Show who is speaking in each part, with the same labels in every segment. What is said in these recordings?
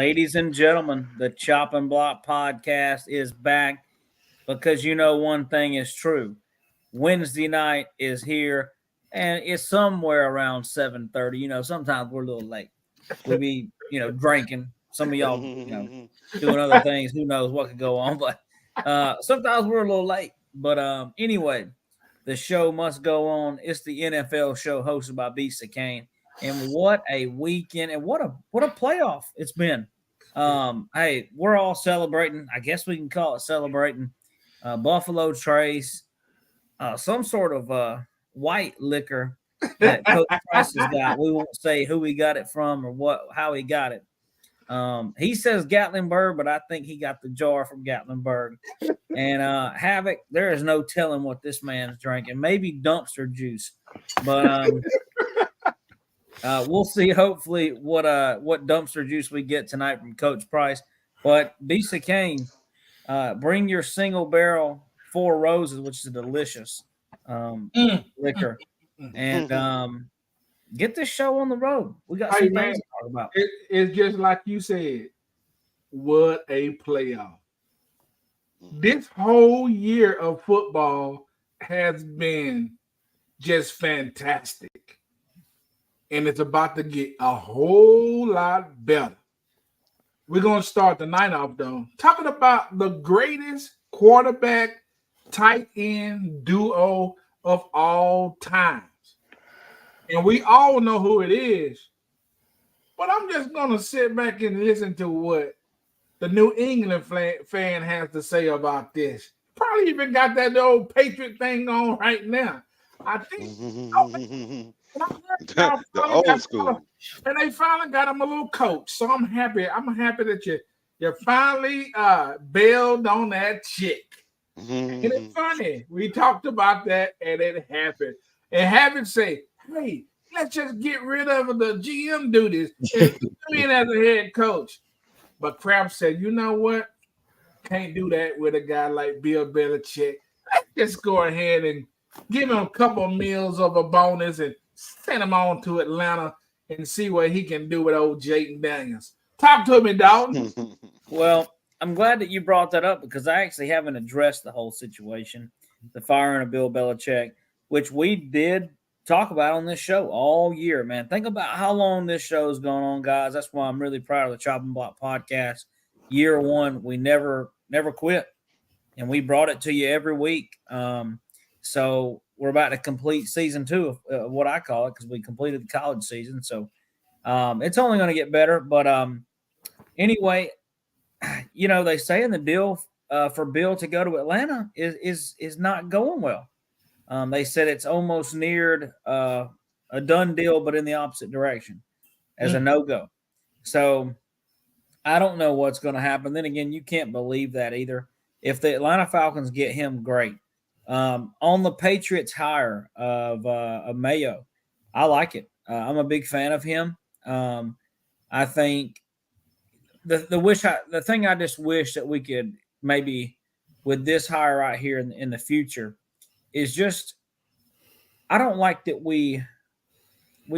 Speaker 1: Ladies and gentlemen, the Chop and Block podcast is back because you know one thing is true. Wednesday night is here and it's somewhere around 7:30. Sometimes we're a little late. We be, drinking. Some of y'all, doing other things. Who knows what could go on, but sometimes we're a little late. But anyway, the show must go on. It's the NFL show hosted by Bisa Kane. And what a weekend and what a playoff it's been. Hey, we're all celebrating. I guess we can call it celebrating. Buffalo Trace, some sort of white liquor that Coach Price has got. We won't say who he got it from or how he got it. He says Gatlinburg, but I think he got the jar from Gatlinburg. And Havoc, there is no telling what this man's drinking. Maybe dumpster juice, but we'll see. Hopefully, what dumpster juice we get tonight from Coach Price. But Bisa Kane, bring your single barrel Four Roses, which is a delicious liquor, and get this show on the road. We got some things to talk about.
Speaker 2: It's just like you said. What a playoff! This whole year of football has been just fantastic. And it's about to get a whole lot better. We're going to start the night off, though, talking about the greatest quarterback tight end duo of all times. And we all know who it is. But I'm just going to sit back and listen to what the New England fan has to say about this. Probably even got that old Patriot thing on right now. I think...
Speaker 3: the old school.
Speaker 2: And they finally got him a little coach. So I'm happy. I'm happy that you finally bailed on that chick. And it's funny. We talked about that and it happened. And have it say, hey, let's just get rid of the GM duties and come in as a head coach. But Kraft said, you know what? Can't do that with a guy like Bill Belichick. Let's just go ahead and give him a couple of meals of a bonus and send him on to Atlanta and see what he can do with old Jayden Daniels. Talk to me, Dalton.
Speaker 1: Well, I'm glad that you brought that up because I actually haven't addressed the whole situation, the firing of Bill Belichick, which we did talk about on this show all year, man. Think about how long this show has gone on, guys. That's why I'm really proud of the Chop and Block podcast. Year one, we never quit, and we brought it to you every week. So we're about to complete season 2 of what I call it because we completed the college season. So it's only going to get better. But anyway, they say in the deal for Bill to go to Atlanta is not going well. They said it's almost neared a done deal, but in the opposite direction as a no-go. So I don't know what's going to happen. Then again, you can't believe that either. If the Atlanta Falcons get him, great. On the Patriots hire of Mayo, I like it. I'm a big fan of him. I think the thing I just wish that we could maybe with this hire right here in the future is just I don't like that we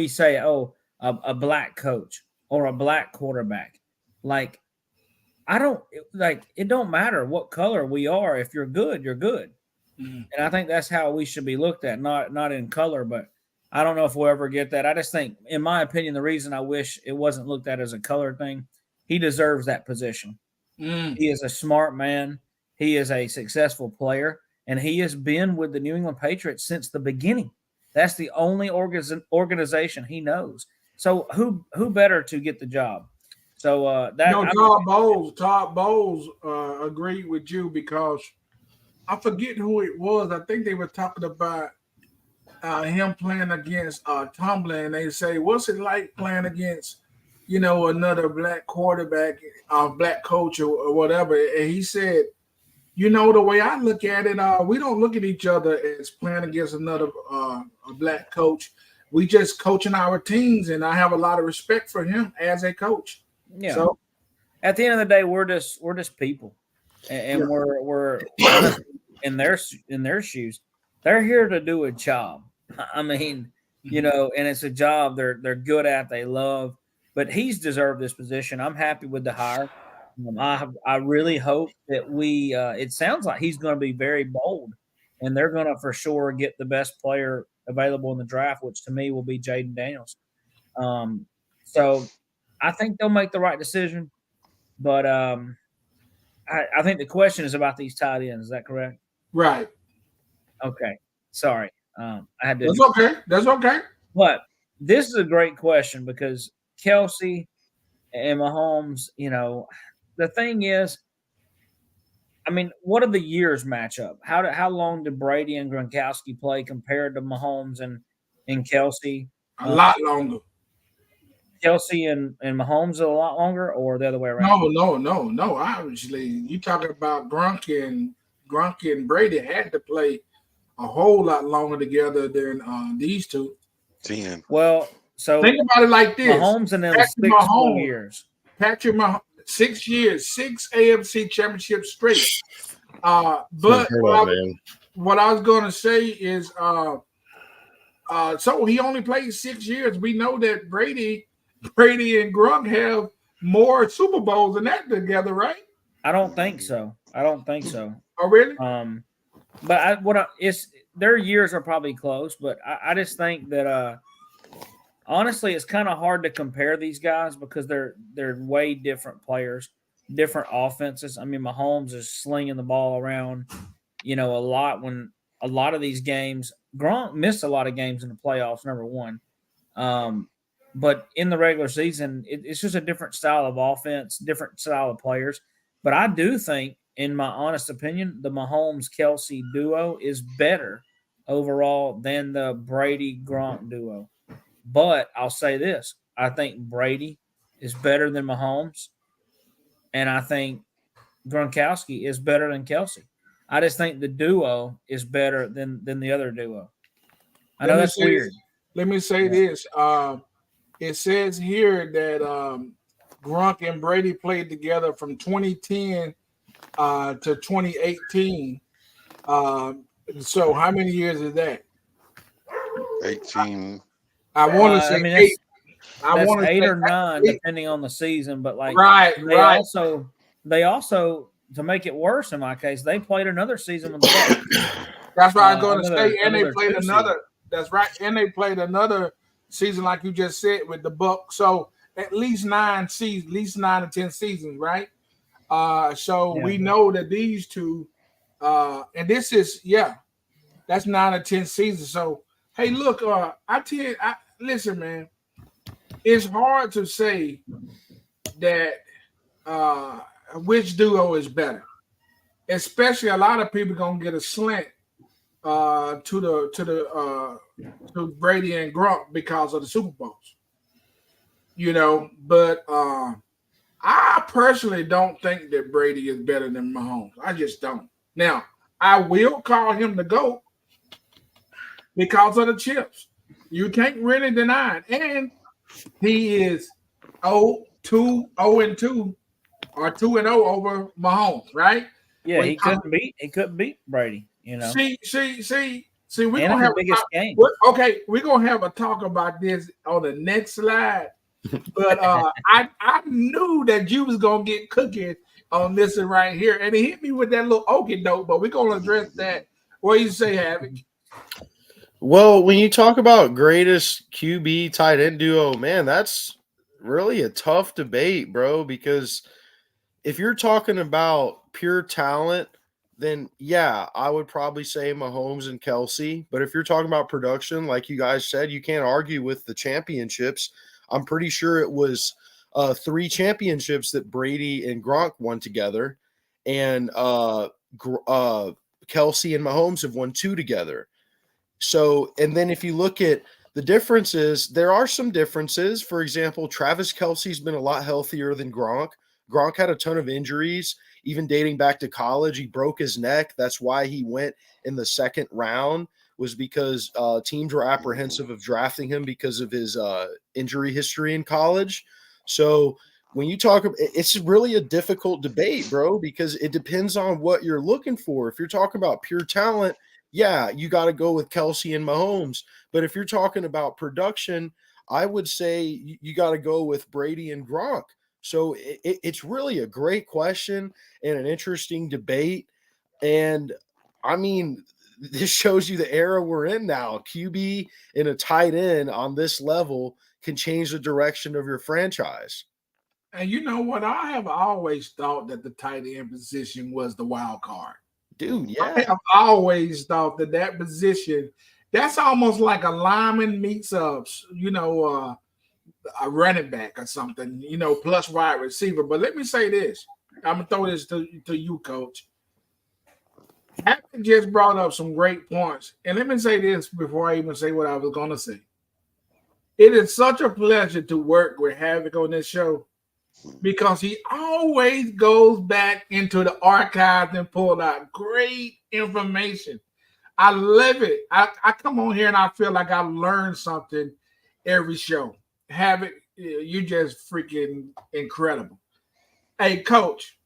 Speaker 1: say a black coach or a black quarterback. Like I don't like it. Don't matter what color we are. If you're good, you're good. And I think that's how we should be looked at, not in color, but I don't know if we'll ever get that. I just think, in my opinion, the reason I wish it wasn't looked at as a color thing, he deserves that position. He is a smart man. He is a successful player, and he has been with the New England Patriots since the beginning. That's the only organization he knows. So who better to get the job? So
Speaker 2: Todd Bowles agreed with you because I forget who it was. I think they were talking about him playing against Tomlin. They say, what's it like playing against, another black quarterback, black coach or whatever? And he said, the way I look at it, we don't look at each other as playing against another a black coach. We just coaching our teams, and I have a lot of respect for him as a coach.
Speaker 1: Yeah.
Speaker 2: So
Speaker 1: at the end of the day, we're just people, and we're in their shoes. They're here to do a job. I mean, and it's a job they're good at. They love. but he's deserved this position. I'm happy with the hire. I really hope that we. It sounds like he's going to be very bold, and they're going to for sure get the best player available in the draft, which to me will be Jaden Daniels. So I think they'll make the right decision, but I think the question is about these tight ends. Is that correct?
Speaker 2: Right.
Speaker 1: Okay. Sorry. I had to.
Speaker 2: That's okay. That's okay.
Speaker 1: But this is a great question because Kelsey and Mahomes, the thing is, I mean, what do the years match up? How long did Brady and Gronkowski play compared to Mahomes and Kelsey?
Speaker 2: A lot longer.
Speaker 1: Kelsey and Mahomes a lot longer, or the other way around?
Speaker 2: No. Obviously, you talking about Gronk and Brady had to play a whole lot longer together than these two.
Speaker 3: 10.
Speaker 1: Well, so
Speaker 2: think about it like this:
Speaker 1: Mahomes and them
Speaker 2: Patrick
Speaker 1: 6
Speaker 2: Mahomes.
Speaker 1: years.
Speaker 2: Patrick Mahomes, 6 years, 6 AFC championships straight. But what I was going to say is, so he only played 6 years. We know that Brady and Gronk have more Super Bowls than that together, right?
Speaker 1: I don't think so.
Speaker 2: Oh, really?
Speaker 1: But their years are probably close. But I just think that honestly, it's kind of hard to compare these guys because they're way different players, different offenses. I mean, Mahomes is slinging the ball around, a lot. When a lot of these games, Gronk missed a lot of games in the playoffs. Number one, but in the regular season, it's just a different style of offense, different style of players. But I do think, in my honest opinion, the Mahomes-Kelsey duo is better overall than the Brady-Gronk duo. But I'll say this. I think Brady is better than Mahomes, and I think Gronkowski is better than Kelsey. I just think the duo is better than the other duo. I know that's weird.
Speaker 2: Let me say this. It says here that Gronk and Brady played together from 2010 to 2018. So how many years is that?
Speaker 3: 18.
Speaker 2: I want to say 8.
Speaker 1: I want 8 or 9, depending on the season. But they also, to make it worse in my case, they played another season with the Bucs.
Speaker 2: That's what I was going to say. And they played another. That's right. And they played another season, like you just said, with the Bucs. So at least 9 seasons, at least 9 to 10 seasons, right? We know that these two, and this is that's 9 or 10 seasons. So hey, look, listen, man. It's hard to say that which duo is better. Especially a lot of people gonna get a slant to Brady and Gronk because of the Super Bowls. But I personally don't think that Brady is better than Mahomes. I just don't. Now, I will call him the GOAT because of the chips. You can't really deny it. And he is 0-2 or 2-0 over Mahomes, right?
Speaker 1: Yeah, he couldn't beat Brady,
Speaker 2: See, we're
Speaker 1: gonna have the biggest game.
Speaker 2: Okay, we're gonna have a talk about this on the next slide. But I knew that you was gonna get cooking on this one right here, and he hit me with that little okey doke. But we're gonna address that. What do you say, Havoc?
Speaker 4: Well, when you talk about greatest QB tight end duo, man, that's really a tough debate, bro. Because if you're talking about pure talent, then yeah, I would probably say Mahomes and Kelsey. But if you're talking about production, like you guys said, you can't argue with the championships. I'm pretty sure it was 3 championships that Brady and Gronk won together, and Kelsey and Mahomes have won 2 together. So, and then if you look at the differences, there are some differences. For example, Travis Kelce's been a lot healthier than Gronk. Gronk had a ton of injuries, even dating back to college. He broke his neck. That's why he went in the 2nd round, was because teams were apprehensive of drafting him because of his injury history in college. So when you talk, it's really a difficult debate, bro, because it depends on what you're looking for. If you're talking about pure talent, yeah, you got to go with Kelsey and Mahomes. But if you're talking about production, I would say you got to go with Brady and Gronk. So it's really a great question and an interesting debate. And I mean, this shows you the era we're in now. QB and a tight end on this level can change the direction of your franchise.
Speaker 2: And you know what? I have always thought that the tight end position was the wild card.
Speaker 4: Dude,
Speaker 2: I
Speaker 4: yeah.
Speaker 2: have always thought that position, that's almost like a lineman meets a running back or something, plus wide receiver. But let me say this. I'm going to throw this to you, Coach. Havoc just brought up some great points. And let me say this before I even say what I was going to say. It is such a pleasure to work with Havoc on this show because he always goes back into the archives and pull out great information. I love it. I come on here and I feel like I learned something every show. Havoc, you just freaking incredible. Hey, Coach,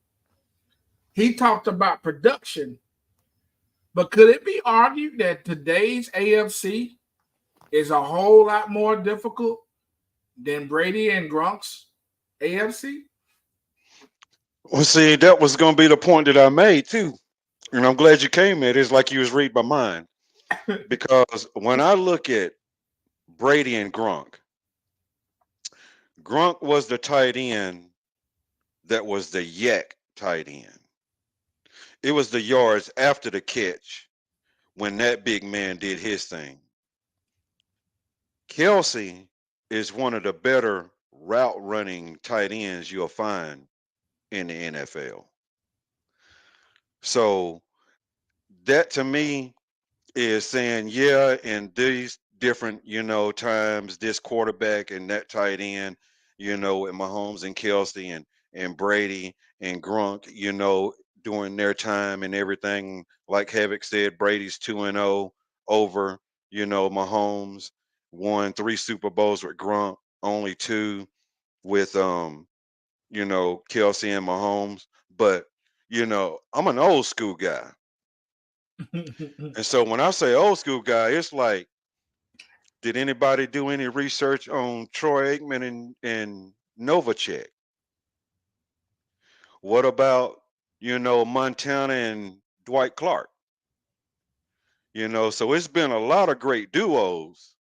Speaker 2: he talked about production, but could it be argued that today's AFC is a whole lot more difficult than Brady and Gronk's AFC?
Speaker 3: Well, see, that was going to be the point that I made too, and I'm glad you came at it. It's like you was reading my mind, because when I look at Brady and Gronk was the tight end that was the yak tight end. It was the yards after the catch when that big man did his thing. Kelsey is one of the better route running tight ends you'll find in the NFL. So that to me is saying, yeah, in these different, times, this quarterback and that tight end, and Mahomes and Kelsey and Brady and Gronk, during their time and everything, like Havoc said, Brady's 2-0 over, Mahomes, won 3 Super Bowls with Gronk, only 2 with Kelsey and Mahomes. But, I'm an old school guy. And so when I say old school guy, it's like, did anybody do any research on Troy Aikman and Novacek? What about, Montana and Dwight Clark? So it's been a lot of great duos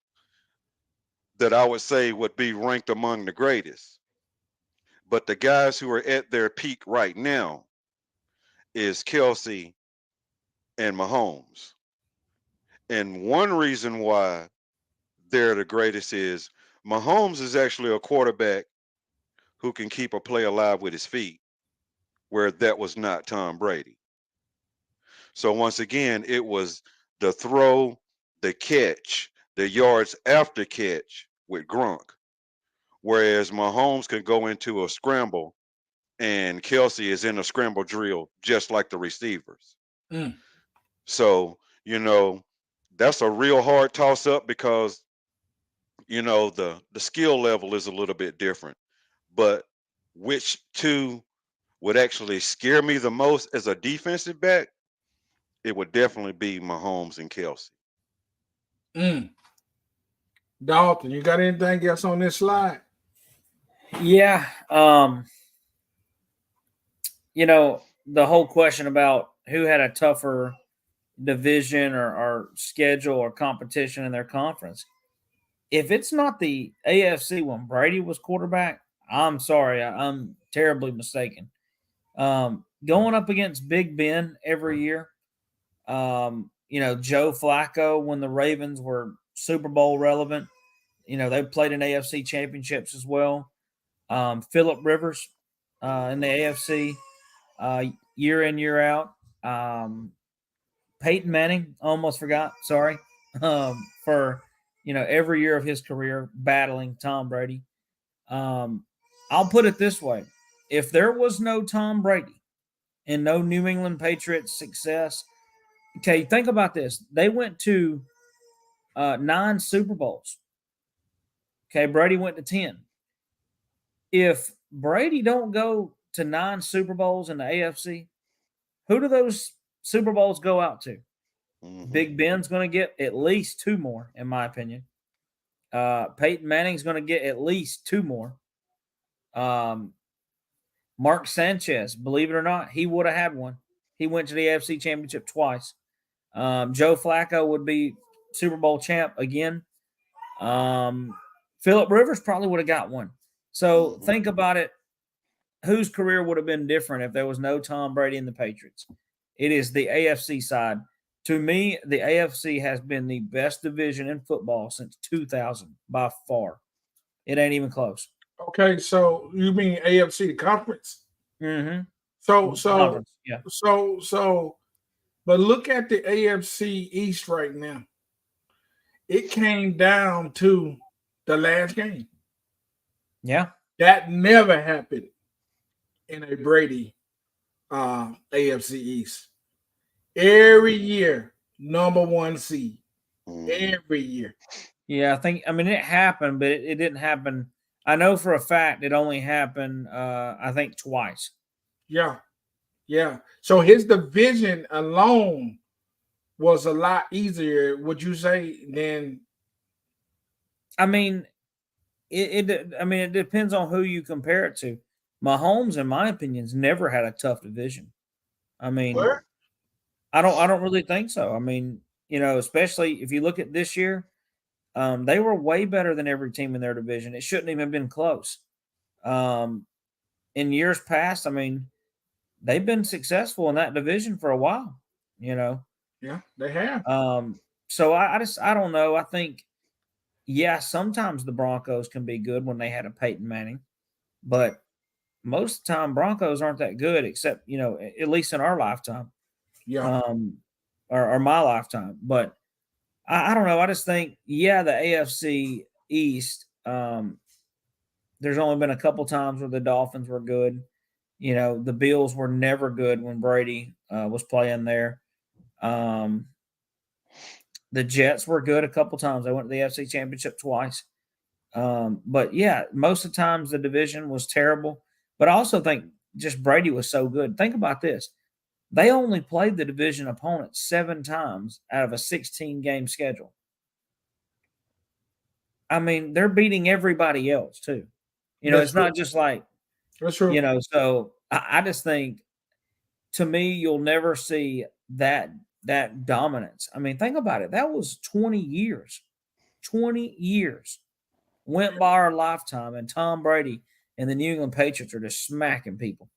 Speaker 3: that I would say would be ranked among the greatest. But the guys who are at their peak right now is Kelsey and Mahomes. And one reason why they're the greatest is Mahomes is actually a quarterback who can keep a play alive with his feet, where that was not Tom Brady. So once again, it was the throw, the catch, the yards after catch with Gronk, whereas Mahomes can go into a scramble and Kelsey is in a scramble drill just like the receivers.
Speaker 2: Mm.
Speaker 3: So, that's a real hard toss up because, the skill level is a little bit different. But which two would actually scare me the most as a defensive back? It would definitely be Mahomes and Kelsey.
Speaker 2: Dalton, you got anything else on this slide?
Speaker 1: Yeah. The whole question about who had a tougher division or schedule or competition in their conference. If it's not the AFC when Brady was quarterback, I'm sorry, I'm terribly mistaken. Going up against Big Ben every year, Joe Flacco when the Ravens were Super Bowl relevant, they played in AFC championships as well. Phillip Rivers in the AFC year in, year out. Peyton Manning, almost forgot, sorry, for every year of his career battling Tom Brady. I'll put it this way. If there was no Tom Brady and no New England Patriots success, okay, think about this. They went to 9 Super Bowls. Okay, Brady went to 10. If Brady don't go to 9 Super Bowls in the AFC, who do those Super Bowls go out to?
Speaker 3: Mm-hmm.
Speaker 1: Big Ben's going to get at least 2 more, in my opinion. Peyton Manning's going to get at least 2 more. Mark Sanchez, believe it or not, he would have had one. He went to the AFC Championship twice. Joe Flacco would be Super Bowl champ again. Phillip Rivers probably would have got one. So think about it. Whose career would have been different if there was no Tom Brady and the Patriots? It is the AFC side. To me, the AFC has been the best division in football since 2000 by far. It ain't even close.
Speaker 2: Okay, so you mean AFC conference?
Speaker 1: Mm-hmm.
Speaker 2: Yeah. But look at the AFC East right now. It came down to the last game.
Speaker 1: Yeah.
Speaker 2: That never happened in a Brady AFC East. Every year, number 1 seed. Every year.
Speaker 1: Yeah, it happened, but it didn't happen. I know for a fact it only happened, I think, twice.
Speaker 2: Yeah. So his division alone was a lot easier, would you say, than?
Speaker 1: It depends on who you compare it to. Mahomes, in my opinion, has never had a tough division.
Speaker 2: Where?
Speaker 1: I don't really think so. Especially if you look at this year, they were way better than every team in their division. It shouldn't even have been close. In years past, they've been successful in that division for a while.
Speaker 2: Yeah, they have.
Speaker 1: So I don't know. I think, sometimes the Broncos can be good when they had a Peyton Manning, but most of the time Broncos aren't that good, except at least in our lifetime.
Speaker 2: Yeah.
Speaker 1: Or my lifetime. But I don't know. I just think, the AFC East, there's only been a couple times where the Dolphins were good. The Bills were never good when Brady was playing there. The Jets were good a couple times. They went to the AFC Championship twice. But most of the times the division was terrible. But I also think just Brady was so good. Think about this. They only played the division opponent 7 times out of a 16-game schedule. They're beating everybody else too. It's not just like,
Speaker 2: that's true.
Speaker 1: So I just think, to me, you'll never see that dominance. Think about it. That was 20 years. 20 years went by our lifetime, and Tom Brady and the New England Patriots are just smacking people.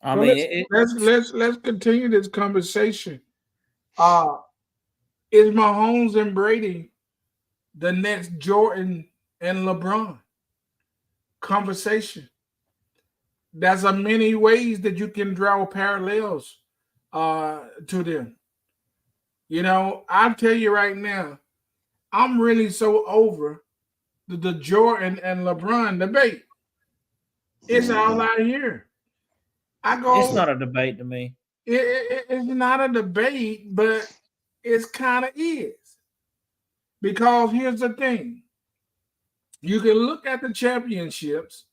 Speaker 2: Let's continue this conversation. Is Mahomes and Brady the next Jordan and LeBron? Conversation. There's many ways that you can draw parallels to them. I'll tell you right now, I'm really so over the Jordan and LeBron debate. It's all out here.
Speaker 1: It's not a debate to me.
Speaker 2: It's not a debate, but it kind of is. Because here's the thing. You can look at the championships.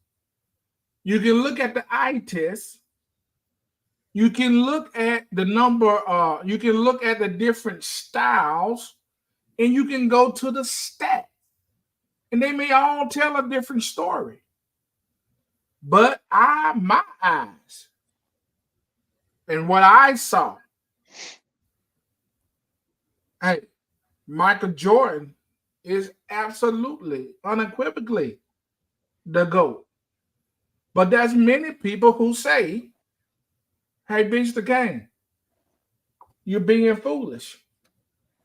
Speaker 2: You can look at the eye test. You can look at the number. You can look at the different styles. And you can go to the stats. And they may all tell a different story. But my eyes, and what I saw, hey, Michael Jordan is absolutely, unequivocally the GOAT. But there's many people who say, hey, Mr. Kane, you're being foolish.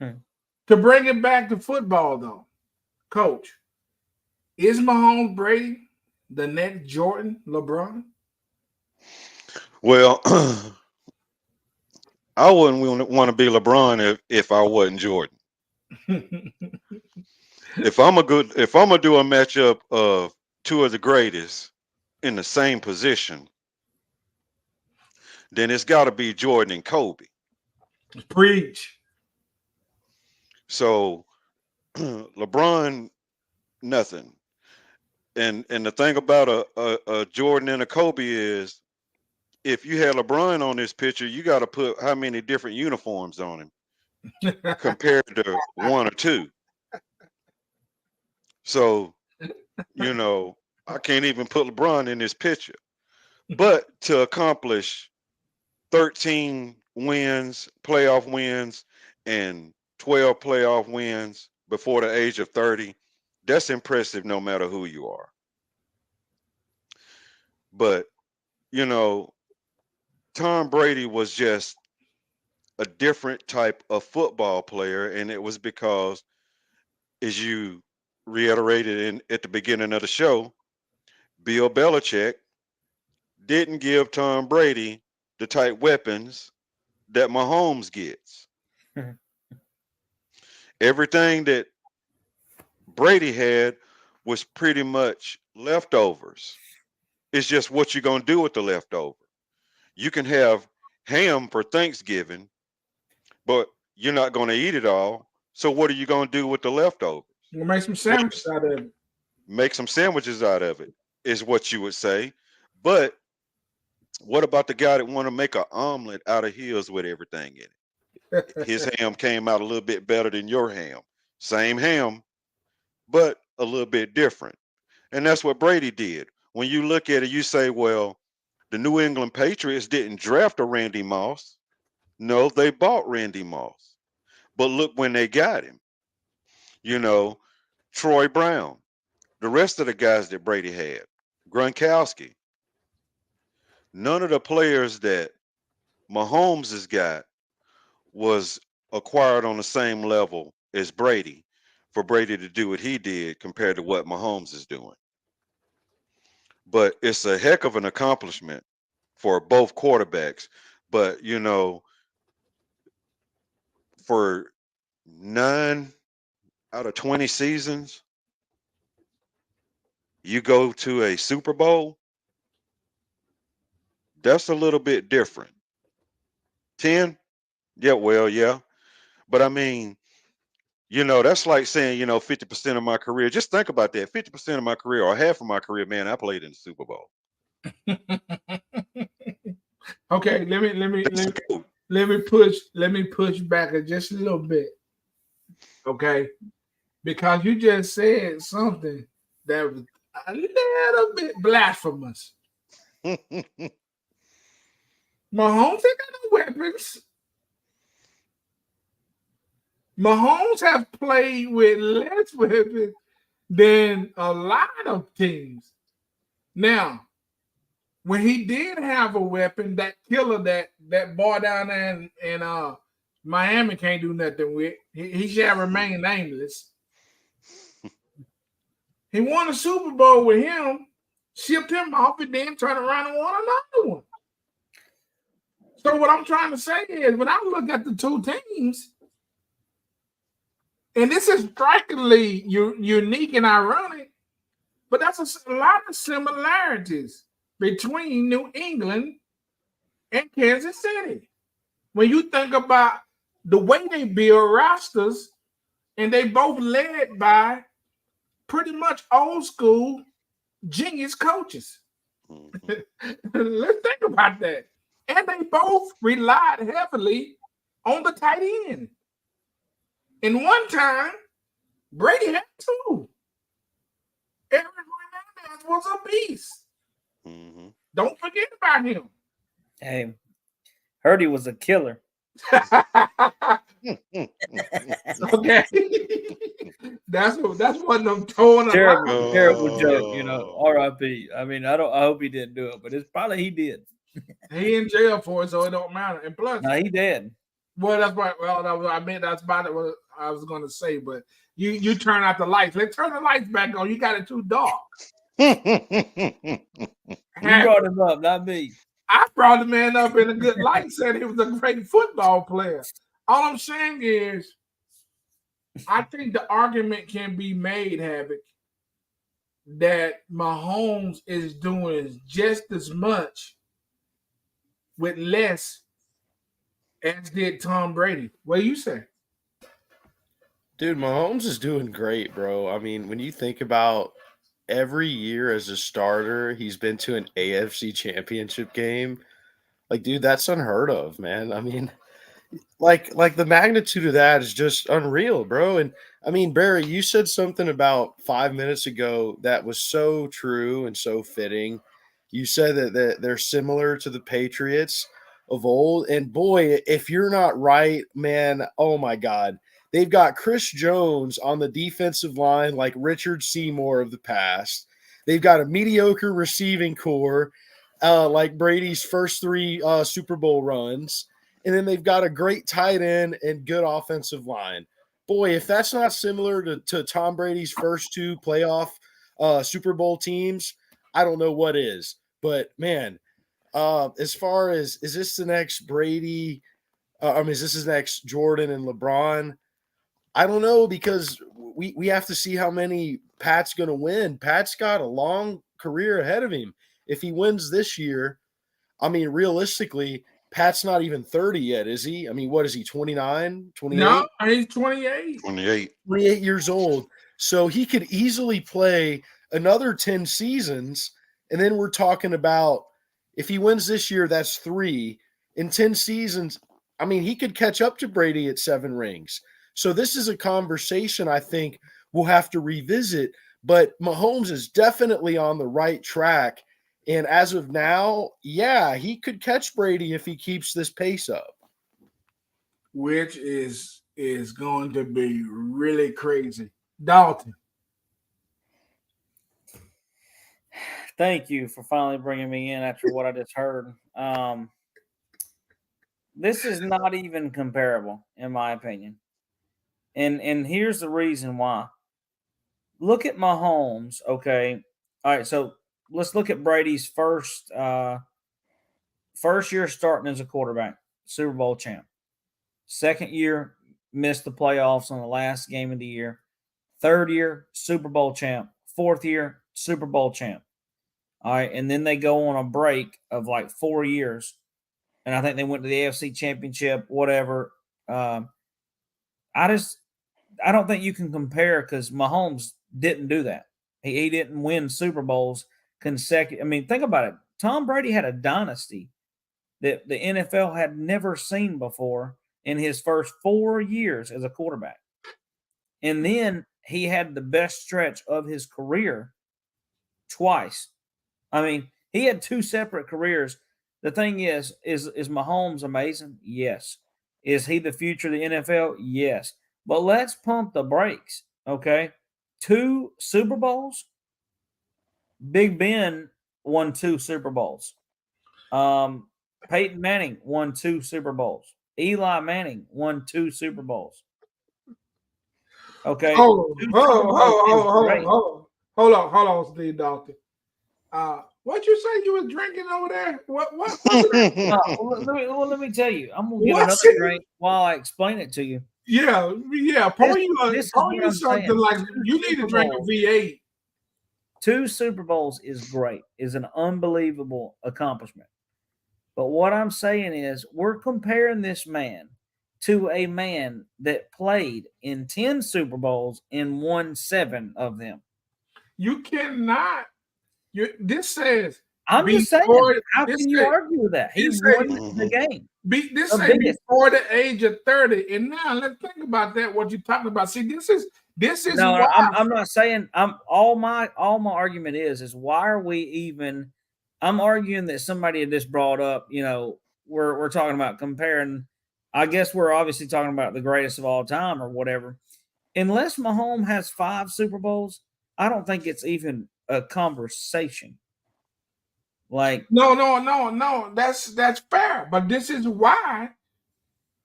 Speaker 2: To bring it back to football, though, Coach, is Mahomes Brady the next Jordan, LeBron?
Speaker 3: Well, I wouldn't want to be LeBron if I wasn't Jordan. If I'm gonna do a matchup of 2 of the greatest in the same position, then it's got to be Jordan and Kobe.
Speaker 2: Preach.
Speaker 3: So LeBron, nothing. And the thing about a Jordan and a Kobe is, if you had LeBron on this picture, you got to put how many different uniforms on him compared to 1 or 2. So, you know, I can't even put LeBron in this picture. But to accomplish 13 wins, playoff wins, and 12 playoff wins before the age of 30, that's impressive no matter who you are. But, you know, Tom Brady was just a different type of football player, and it was because, as you reiterated at the beginning of the show, Bill Belichick didn't give Tom Brady the type weapons that Mahomes gets. Everything that Brady had was pretty much leftovers. It's just what you're going to do with the leftover. You can have ham for Thanksgiving, but you're not going to eat it all. So what are you going to do with the leftovers?
Speaker 2: We'll make some sandwiches out of it.
Speaker 3: Make some sandwiches out of it, is what you would say. But what about the guy that want to make an omelet out of his with everything in it? His ham came out a little bit better than your ham. Same ham, but a little bit different. And that's what Brady did. When you look at it, you say, well, the New England Patriots didn't draft a Randy Moss. No, they bought Randy Moss. But look when they got him. You know, Troy Brown, the rest of the guys that Brady had, Gronkowski. None of the players that Mahomes has got was acquired on the same level as Brady for Brady to do what he did compared to what Mahomes is doing. But it's a heck of an accomplishment for both quarterbacks. But, you know, for 9 out of 20 seasons, you go to a Super Bowl, that's a little bit different. 10? Yeah, well, yeah. But I mean, you know, that's like saying, you know, 50% of my career. Just think about that. 50% of my career or half of my career, man, I played in the Super Bowl.
Speaker 2: Okay, let me push back just a little bit. Okay. Because you just said something that was a little bit blasphemous. Mahomes ain't got no weapons. Mahomes has played with less weapons than a lot of teams. Now, when he did have a weapon, that killer that boy down there in Miami can't do nothing with, he shall remain nameless. He won a Super Bowl with him, shipped him off, and then turned around and won another one. So what I'm trying to say is, when I look at the two teams, and this is strikingly unique and ironic, but that's a lot of similarities between New England and Kansas City. When you think about the way they build rosters, and they both led by pretty much old school genius coaches. Let's think about that. And they both relied heavily on the tight end. In one time, Brady had two. Aaron Hernandez was a beast.
Speaker 3: Mm-hmm.
Speaker 2: Don't forget about him.
Speaker 1: Hey, heard he was a killer.
Speaker 2: Okay. That's what I'm throwing
Speaker 1: terrible joke, you know. R.I.P. I mean, I hope he didn't do it, but it's probably he did.
Speaker 2: He in jail for it, so it don't matter. And plus,
Speaker 1: no, he did.
Speaker 2: Well, that's right. Well, that's about it. What I was going to say, but you turn out the lights. Let's turn the lights back on. You got it too dark.
Speaker 1: You brought him up, not me.
Speaker 2: I brought the man up in a good light, said he was a great football player. All I'm saying is, I think the argument can be made, Havoc, that Mahomes is doing just as much with less as did Tom Brady. What do you say?
Speaker 4: Dude, Mahomes is doing great, bro. I mean, when you think about every year as a starter, he's been to an AFC championship game. Like, dude, that's unheard of, man. I mean, like the magnitude of that is just unreal, bro. And I mean, Barry, you said something about 5 minutes ago that was so true and so fitting. You said that they're similar to the Patriots of old. And boy, if you're not right, man, oh my God. They've got Chris Jones on the defensive line like Richard Seymour of the past. They've got a mediocre receiving core like Brady's first three Super Bowl runs. And then they've got a great tight end and good offensive line. Boy, if that's not similar to Tom Brady's first two playoff Super Bowl teams, I don't know what is. But man, as far as is this the next Brady? Is this his next Jordan and LeBron? I don't know because we have to see how many Pat's going to win. Pat's got a long career ahead of him. If he wins this year, I mean, realistically, Pat's not even 30 yet, is he? I mean, what is he, 29, 28?
Speaker 2: No, he's 28.
Speaker 3: 28.
Speaker 4: 28 years old. So he could easily play another 10 seasons. And then we're talking about if he wins this year, that's 3. In 10 seasons, I mean, he could catch up to Brady at 7 rings. So this is a conversation I think we'll have to revisit. But Mahomes is definitely on the right track. And as of now, yeah, he could catch Brady if he keeps this pace up.
Speaker 2: Which is going to be really crazy. Dalton.
Speaker 1: Thank you for finally bringing me in after what I just heard. This is not even comparable, in my opinion. And here's the reason why. Look at Mahomes, okay? All right, so let's look at Brady's first year starting as a quarterback, Super Bowl champ. Second year, missed the playoffs on the last game of the year. Third year, Super Bowl champ. Fourth year, Super Bowl champ. All right, and then they go on a break of like 4 years, and I think they went to the AFC Championship, whatever. I don't think you can compare because Mahomes didn't do that. He didn't win Super Bowls consecutive. I mean, think about it. Tom Brady had a dynasty that the NFL had never seen before in his first 4 years as a quarterback. And then he had the best stretch of his career twice. I mean, he had 2 separate careers. The thing is Mahomes amazing? Yes. Is he the future of the NFL? Yes. But let's pump the brakes, okay? 2 Super Bowls. Big Ben won 2 Super Bowls. Peyton Manning won 2 Super Bowls. Eli Manning won 2 Super Bowls. Okay.
Speaker 2: Hold on, Steve Dalton. What you say you was drinking over there? What was that?
Speaker 1: Let me tell you. I'm gonna get another drink while I explain it to you.
Speaker 2: Yeah. Pour you something
Speaker 1: saying.
Speaker 2: like you need to drink a V8.
Speaker 1: 2 Super Bowls is great, is an unbelievable accomplishment. But what I'm saying is we're comparing this man to a man that played in 10 Super Bowls and won 7 of them.
Speaker 2: You cannot. This says.
Speaker 1: I'm just saying. How can you argue with that? He won the game.
Speaker 2: This say before the age of 30. And now let's think about that. What you're talking about. See, this is.
Speaker 1: No, I'm not saying. All my argument is why are we even? I'm arguing that somebody had just brought up. You know, we're talking about comparing. I guess we're obviously talking about the greatest of all time or whatever. Unless Mahomes has 5 Super Bowls, I don't think it's even a conversation. Like
Speaker 2: no. That's fair. But this is why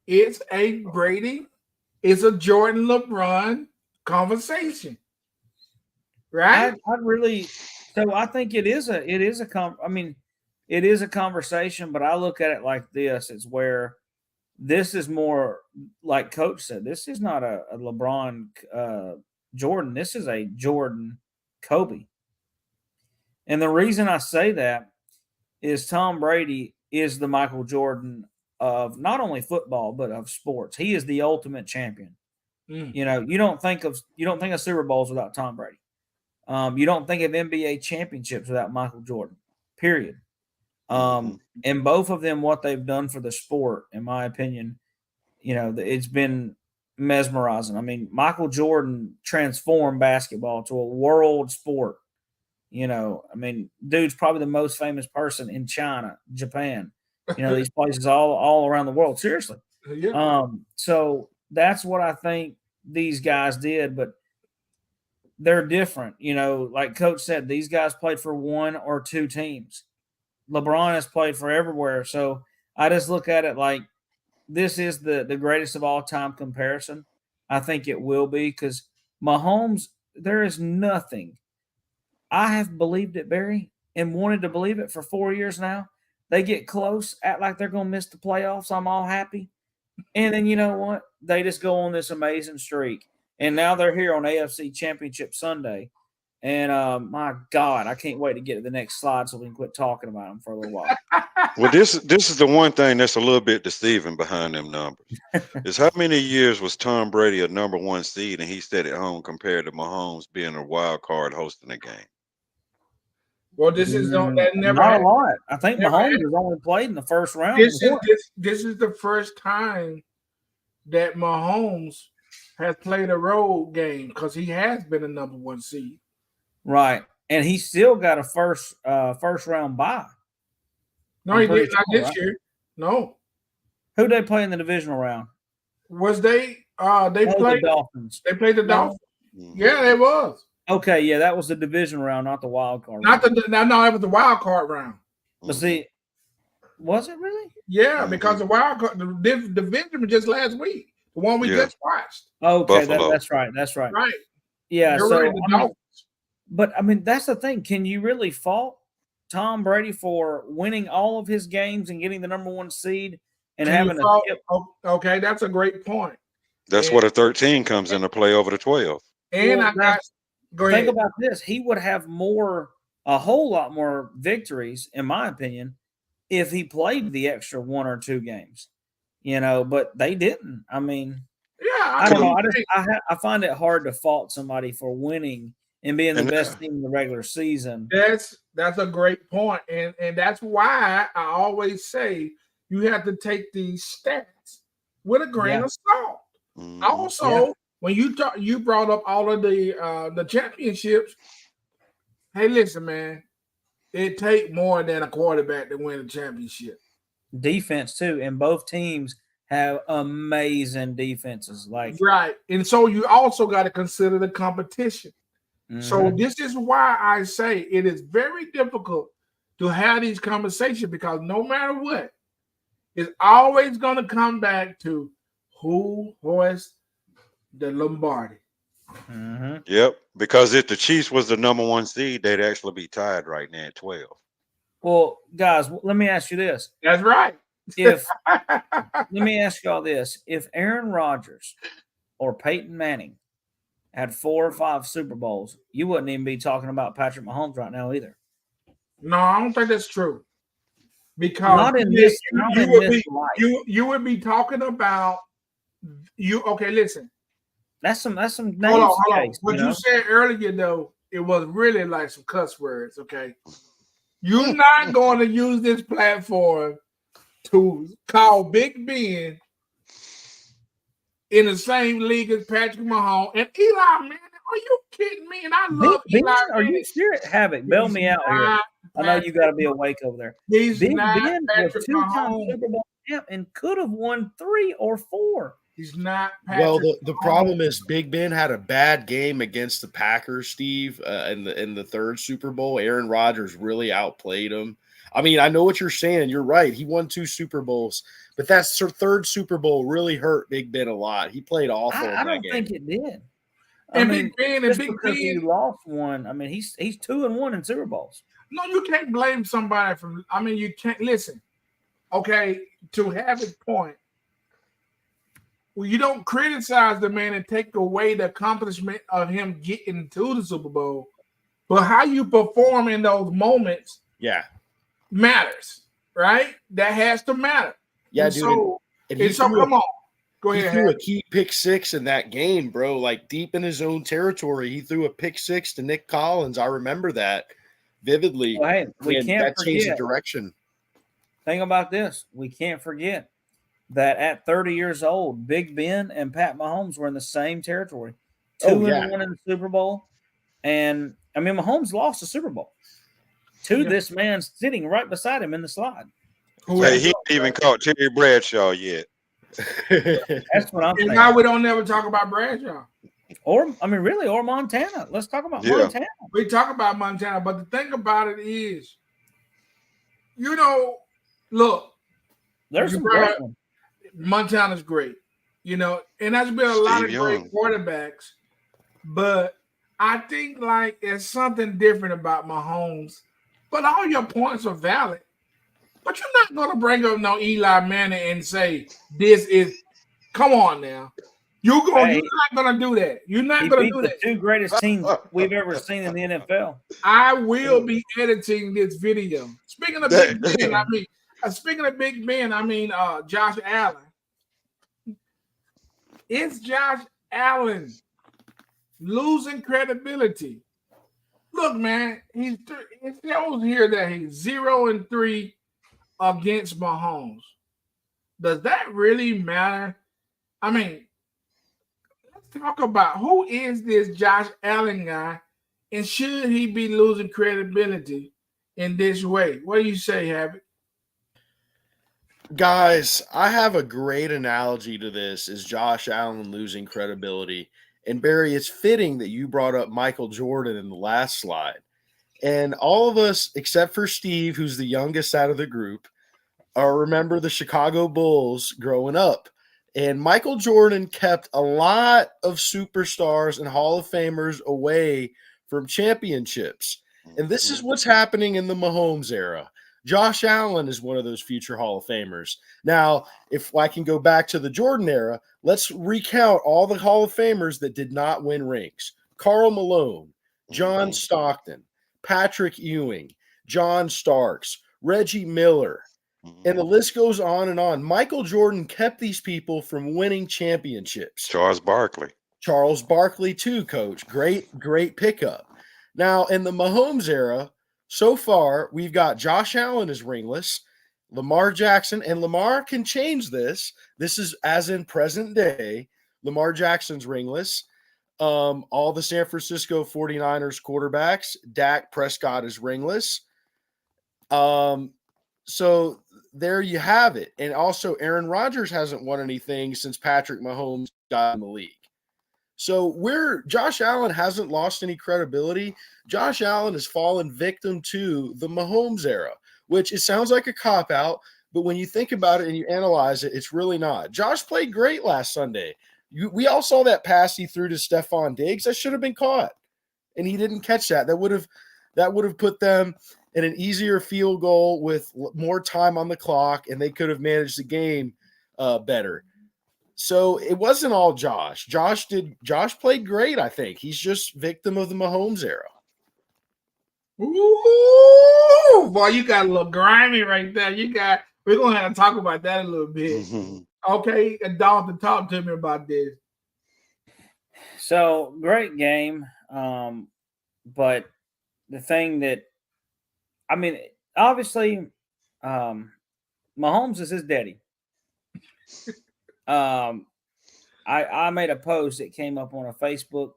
Speaker 2: it's a Brady, it's a Jordan LeBron conversation. Right?
Speaker 1: I think it is a conversation, but I look at it like this. It's where this is more like Coach said, this is not a LeBron Jordan. This is a Jordan Kobe. And the reason I say that is Tom Brady is the Michael Jordan of not only football, but of sports. He is the ultimate champion. You know, you don't think of Super Bowls without Tom Brady. You don't think of NBA championships without Michael Jordan, period. And both of them, what they've done for the sport, in my opinion, it's been mesmerizing. I mean, Michael Jordan transformed basketball to a world sport. I mean, dude's probably the most famous person in China, Japan, these places all around the world. Seriously.
Speaker 2: Yeah.
Speaker 1: So that's what I think these guys did, but they're different. Like Coach said, these guys played for one or two teams. LeBron has played for everywhere. So I just look at it like this is the greatest of all time comparison. I think it will be because Mahomes, there is nothing. I have believed it, Barry, and wanted to believe it for 4 years now. They get close, act like they're going to miss the playoffs. I'm all happy. And then you know what? They just go on this amazing streak. And now they're here on AFC Championship Sunday. And my God, I can't wait to get to the next slide so we can quit talking about them for a little while.
Speaker 3: Well, this is the one thing that's a little bit deceiving behind them numbers. Is how many years was Tom Brady a number one seed and he stayed at home compared to Mahomes being a wild card hosting a game?
Speaker 2: Well, this is that never
Speaker 1: not
Speaker 2: happened.
Speaker 1: a lot. I think
Speaker 2: Never
Speaker 1: Mahomes
Speaker 2: happened.
Speaker 1: has only played in the first round.
Speaker 2: This is the first time that Mahomes has played a road game because he has been a number one seed.
Speaker 1: Right. And he still got a first round bye.
Speaker 2: No, he did not this year. No.
Speaker 1: Who they play in the divisional round?
Speaker 2: Was they played
Speaker 1: the Dolphins.
Speaker 2: They played the Dolphins. Yeah, it was.
Speaker 1: Okay, yeah, that was the division round, not the wild card.
Speaker 2: No, it was the wild card round.
Speaker 1: But see, was it really?
Speaker 2: Yeah, because the wild card, the division was just last week. The one we just watched.
Speaker 1: Okay, that's right. That's right.
Speaker 2: Right.
Speaker 1: Yeah.
Speaker 2: You're
Speaker 1: so,
Speaker 2: right,
Speaker 1: but that's the thing. Can you really fault Tom Brady for winning all of his games and getting the number one seed and having
Speaker 2: okay, that's a great point.
Speaker 3: That's what a 13 comes into play over the 12.
Speaker 2: And go ahead.
Speaker 1: Think about this. He would have a whole lot more victories, in my opinion, if he played the extra one or two games. But they didn't. I mean,
Speaker 2: yeah,
Speaker 1: I don't know. I find it hard to fault somebody for winning and being the best team in the regular season.
Speaker 2: That's a great point. And that's why I always say you have to take these stats with a grain of salt.
Speaker 3: Mm-hmm.
Speaker 2: Also, when you brought up all of the championships, hey, listen, man, it take more than a quarterback to win a championship.
Speaker 1: Defense too, and both teams have amazing defenses.
Speaker 2: Right, and so you also got to consider the competition. Mm-hmm. So this is why I say it is very difficult to have these conversations because no matter what, it's always going to come back to who hoists the Lombardi.
Speaker 1: Mm-hmm.
Speaker 3: Yep, because if the Chiefs was the number one seed, they'd actually be tied right now at 12.
Speaker 1: Well, guys, let me ask you this.
Speaker 2: That's right.
Speaker 1: Let me ask y'all this. If Aaron Rodgers or Peyton Manning had 4 or 5 Super Bowls, you wouldn't even be talking about Patrick Mahomes right now either.
Speaker 2: No, I don't think that's true. Because you would be talking about okay, listen.
Speaker 1: That's some names.
Speaker 2: Hold on. What you said earlier, though, it was really like some cuss words, okay? You're not going to use this platform to call Big Ben in the same league as Patrick Mahomes and Eli Manning. Are you kidding me? And I love
Speaker 1: Big
Speaker 2: Eli
Speaker 1: Ben, are you serious? Havoc, bail me out here. I know you got to be awake over there. Big Ben was 2-time Super Bowl champ and could have won 3 or 4.
Speaker 2: He's not Patrick.
Speaker 4: Well, the problem is Big Ben had a bad game against the Packers, Steve, in the third Super Bowl. Aaron Rodgers really outplayed him. I mean, I know what you're saying. You're right. He won 2 Super Bowls, but that third Super Bowl really hurt Big Ben a lot. He played awful.
Speaker 1: I don't think it did.
Speaker 2: Big Ben
Speaker 1: he lost one. I mean, he's 2-1 in Super Bowls.
Speaker 2: No, you can't blame somebody from. I mean, you can't listen. Okay, to have his point. Well, you don't criticize the man and take away the accomplishment of him getting to the Super Bowl, but how you perform in those moments, matters, right? That has to matter.
Speaker 4: Yeah,
Speaker 2: and
Speaker 4: dude.
Speaker 2: So come on, go ahead.
Speaker 4: He threw a key pick 6 in that game, bro. Like deep in his own territory, he threw a pick 6 to Nick Collins. I remember that vividly.
Speaker 1: Well, hey, we can't
Speaker 4: that
Speaker 1: forget.
Speaker 4: changed the direction.
Speaker 1: Think about this. We can't forget that at 30 years old, Big Ben and Pat Mahomes were in the same territory.
Speaker 4: Oh,
Speaker 1: 2
Speaker 4: yeah.
Speaker 1: and 1 in the Super Bowl. And I mean, Mahomes lost the Super Bowl to this man sitting right beside him in the slide.
Speaker 3: Hey, he ain't even caught Terry Bradshaw yet.
Speaker 1: That's what I'm
Speaker 2: And
Speaker 1: saying.
Speaker 2: now we don't never talk about Bradshaw.
Speaker 1: Or Montana. Let's talk about Montana.
Speaker 2: We talk about Montana, but the thing about it is, you know, look,
Speaker 1: There's some great ones.
Speaker 2: Montana's great, you know, and there's been a lot of great quarterbacks, but I think like there's something different about Mahomes. But all your points are valid. But you're not going to bring up no Eli Manning and say this is. Come on now, you're not going to do that. You're not going to do that.
Speaker 1: The 2 greatest teams we've ever seen in the NFL.
Speaker 2: I will be editing this video. Speaking of Big Ben, I mean Josh Allen. It's Josh Allen losing credibility. Look, man, it shows here that he's 0-3 against Mahomes. Does that really matter? I mean, let's talk about who is this Josh Allen guy, and should he be losing credibility in this way? What do you say, Habit?
Speaker 4: Guys, I have a great analogy to this is Josh Allen losing credibility. And Barry, it's fitting that you brought up Michael Jordan in the last slide. And all of us, except for Steve, who's the youngest out of the group, remember the Chicago Bulls growing up. And Michael Jordan kept a lot of superstars and Hall of Famers away from championships. And this is what's happening in the Mahomes era. Josh Allen is one of those future Hall of Famers. Now, if I can go back to the Jordan era, let's recount all the Hall of Famers that did not win rings. Karl Malone, John Stockton, Patrick Ewing, John Starks, Reggie Miller, and the list goes on and on. Michael Jordan kept these people from winning championships.
Speaker 3: Charles Barkley
Speaker 4: too, Coach. Great pickup. Now, in the Mahomes era, so far, we've got Josh Allen is ringless, Lamar Jackson, and Lamar can change this. This is as in present day. Lamar Jackson's ringless. All the San Francisco 49ers quarterbacks, Dak Prescott is ringless. So there you have it. And also, Aaron Rodgers hasn't won anything since Patrick Mahomes got in the league. So Josh Allen hasn't lost any credibility. Josh Allen has fallen victim to the Mahomes era, which it sounds like a cop-out, but when you think about it and you analyze it, it's really not. Josh played great last Sunday. We all saw that pass he threw to Stephon Diggs. That should have been caught, and he didn't catch that. That would have put them in an easier field goal with more time on the clock, and they could have managed the game better. So it wasn't all Josh. Josh played great, I think. He's just victim of the Mahomes era.
Speaker 2: Ooh, boy, you got a little grimy right there. We're gonna have to talk about that a little bit. Okay, Dalton, talk to me about this.
Speaker 1: So great game. But the thing that obviously, Mahomes is his daddy. I made a post that came up on a Facebook,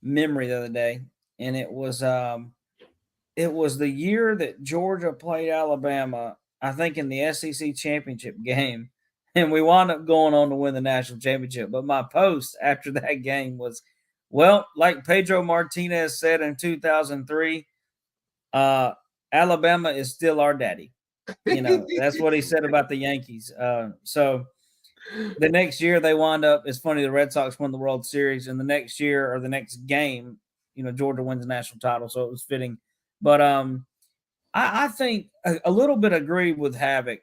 Speaker 1: memory the other day, and it was the year that Georgia played Alabama, I think in the SEC championship game, and we wound up going on to win the national championship. But my post after that game was, well, like Pedro Martinez said in 2003, Alabama is still our daddy. That's what he said about the Yankees. So the next year they wound up, it's funny, the Red Sox won the World Series, and the next year or the next game, Georgia wins the national title. So it was fitting. But I think a little bit agree with Havoc.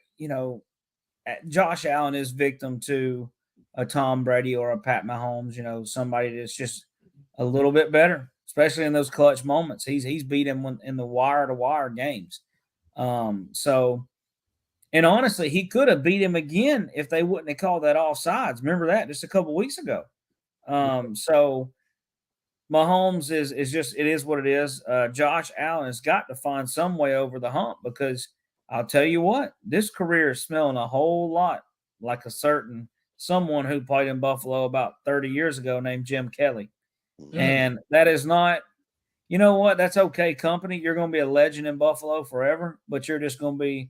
Speaker 1: Josh Allen is victim to a Tom Brady or a Pat Mahomes, somebody that's just a little bit better, especially in those clutch moments. He's beat him in the wire-to-wire games. And honestly, he could have beat him again if they wouldn't have called that offsides. Remember that just a couple weeks ago. So Mahomes is just, it is what it is. Josh Allen has got to find some way over the hump, because I'll tell you what, this career is smelling a whole lot like a certain someone who played in Buffalo about 30 years ago named Jim Kelly. And that is not, you know what? That's okay, company. You're going to be a legend in Buffalo forever, but you're just going to be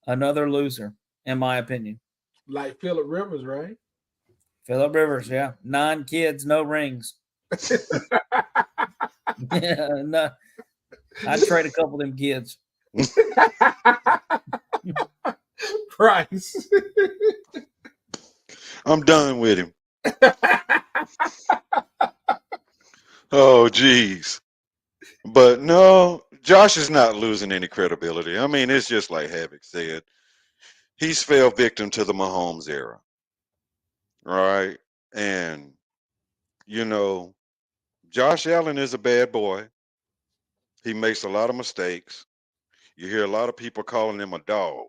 Speaker 1: another loser, in my opinion.
Speaker 2: Like Phillip Rivers, right?
Speaker 1: Phillip Rivers, yeah. 9 kids, no rings. Yeah, no, I'd trade a couple of them kids.
Speaker 2: Price.
Speaker 3: I'm done with him. Oh, geez. But no, Josh is not losing any credibility. I mean, it's just like Havoc said. He's fell victim to the Mahomes era. Right? And, you know, Josh Allen is a bad boy. He makes a lot of mistakes. You hear a lot of people calling him a dog.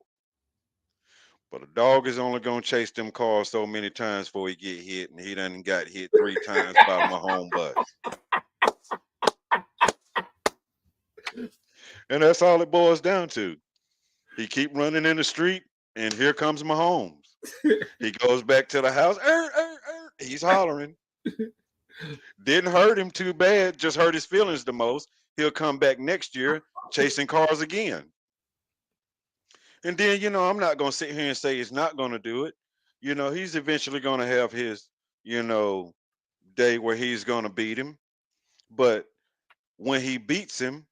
Speaker 3: But a dog is only going to chase them cars so many times before he get hit, and he done got hit 3 times by a Mahomes bus. And that's all it boils down to. He keep running in the street, and here comes Mahomes. He goes back to the house. He's hollering. Didn't hurt him too bad, just hurt his feelings the most. He'll come back next year chasing cars again. And then, you know, I'm not going to sit here and say he's not going to do it. You know, he's eventually going to have his, you know, day where he's going to beat him. But when he beats him,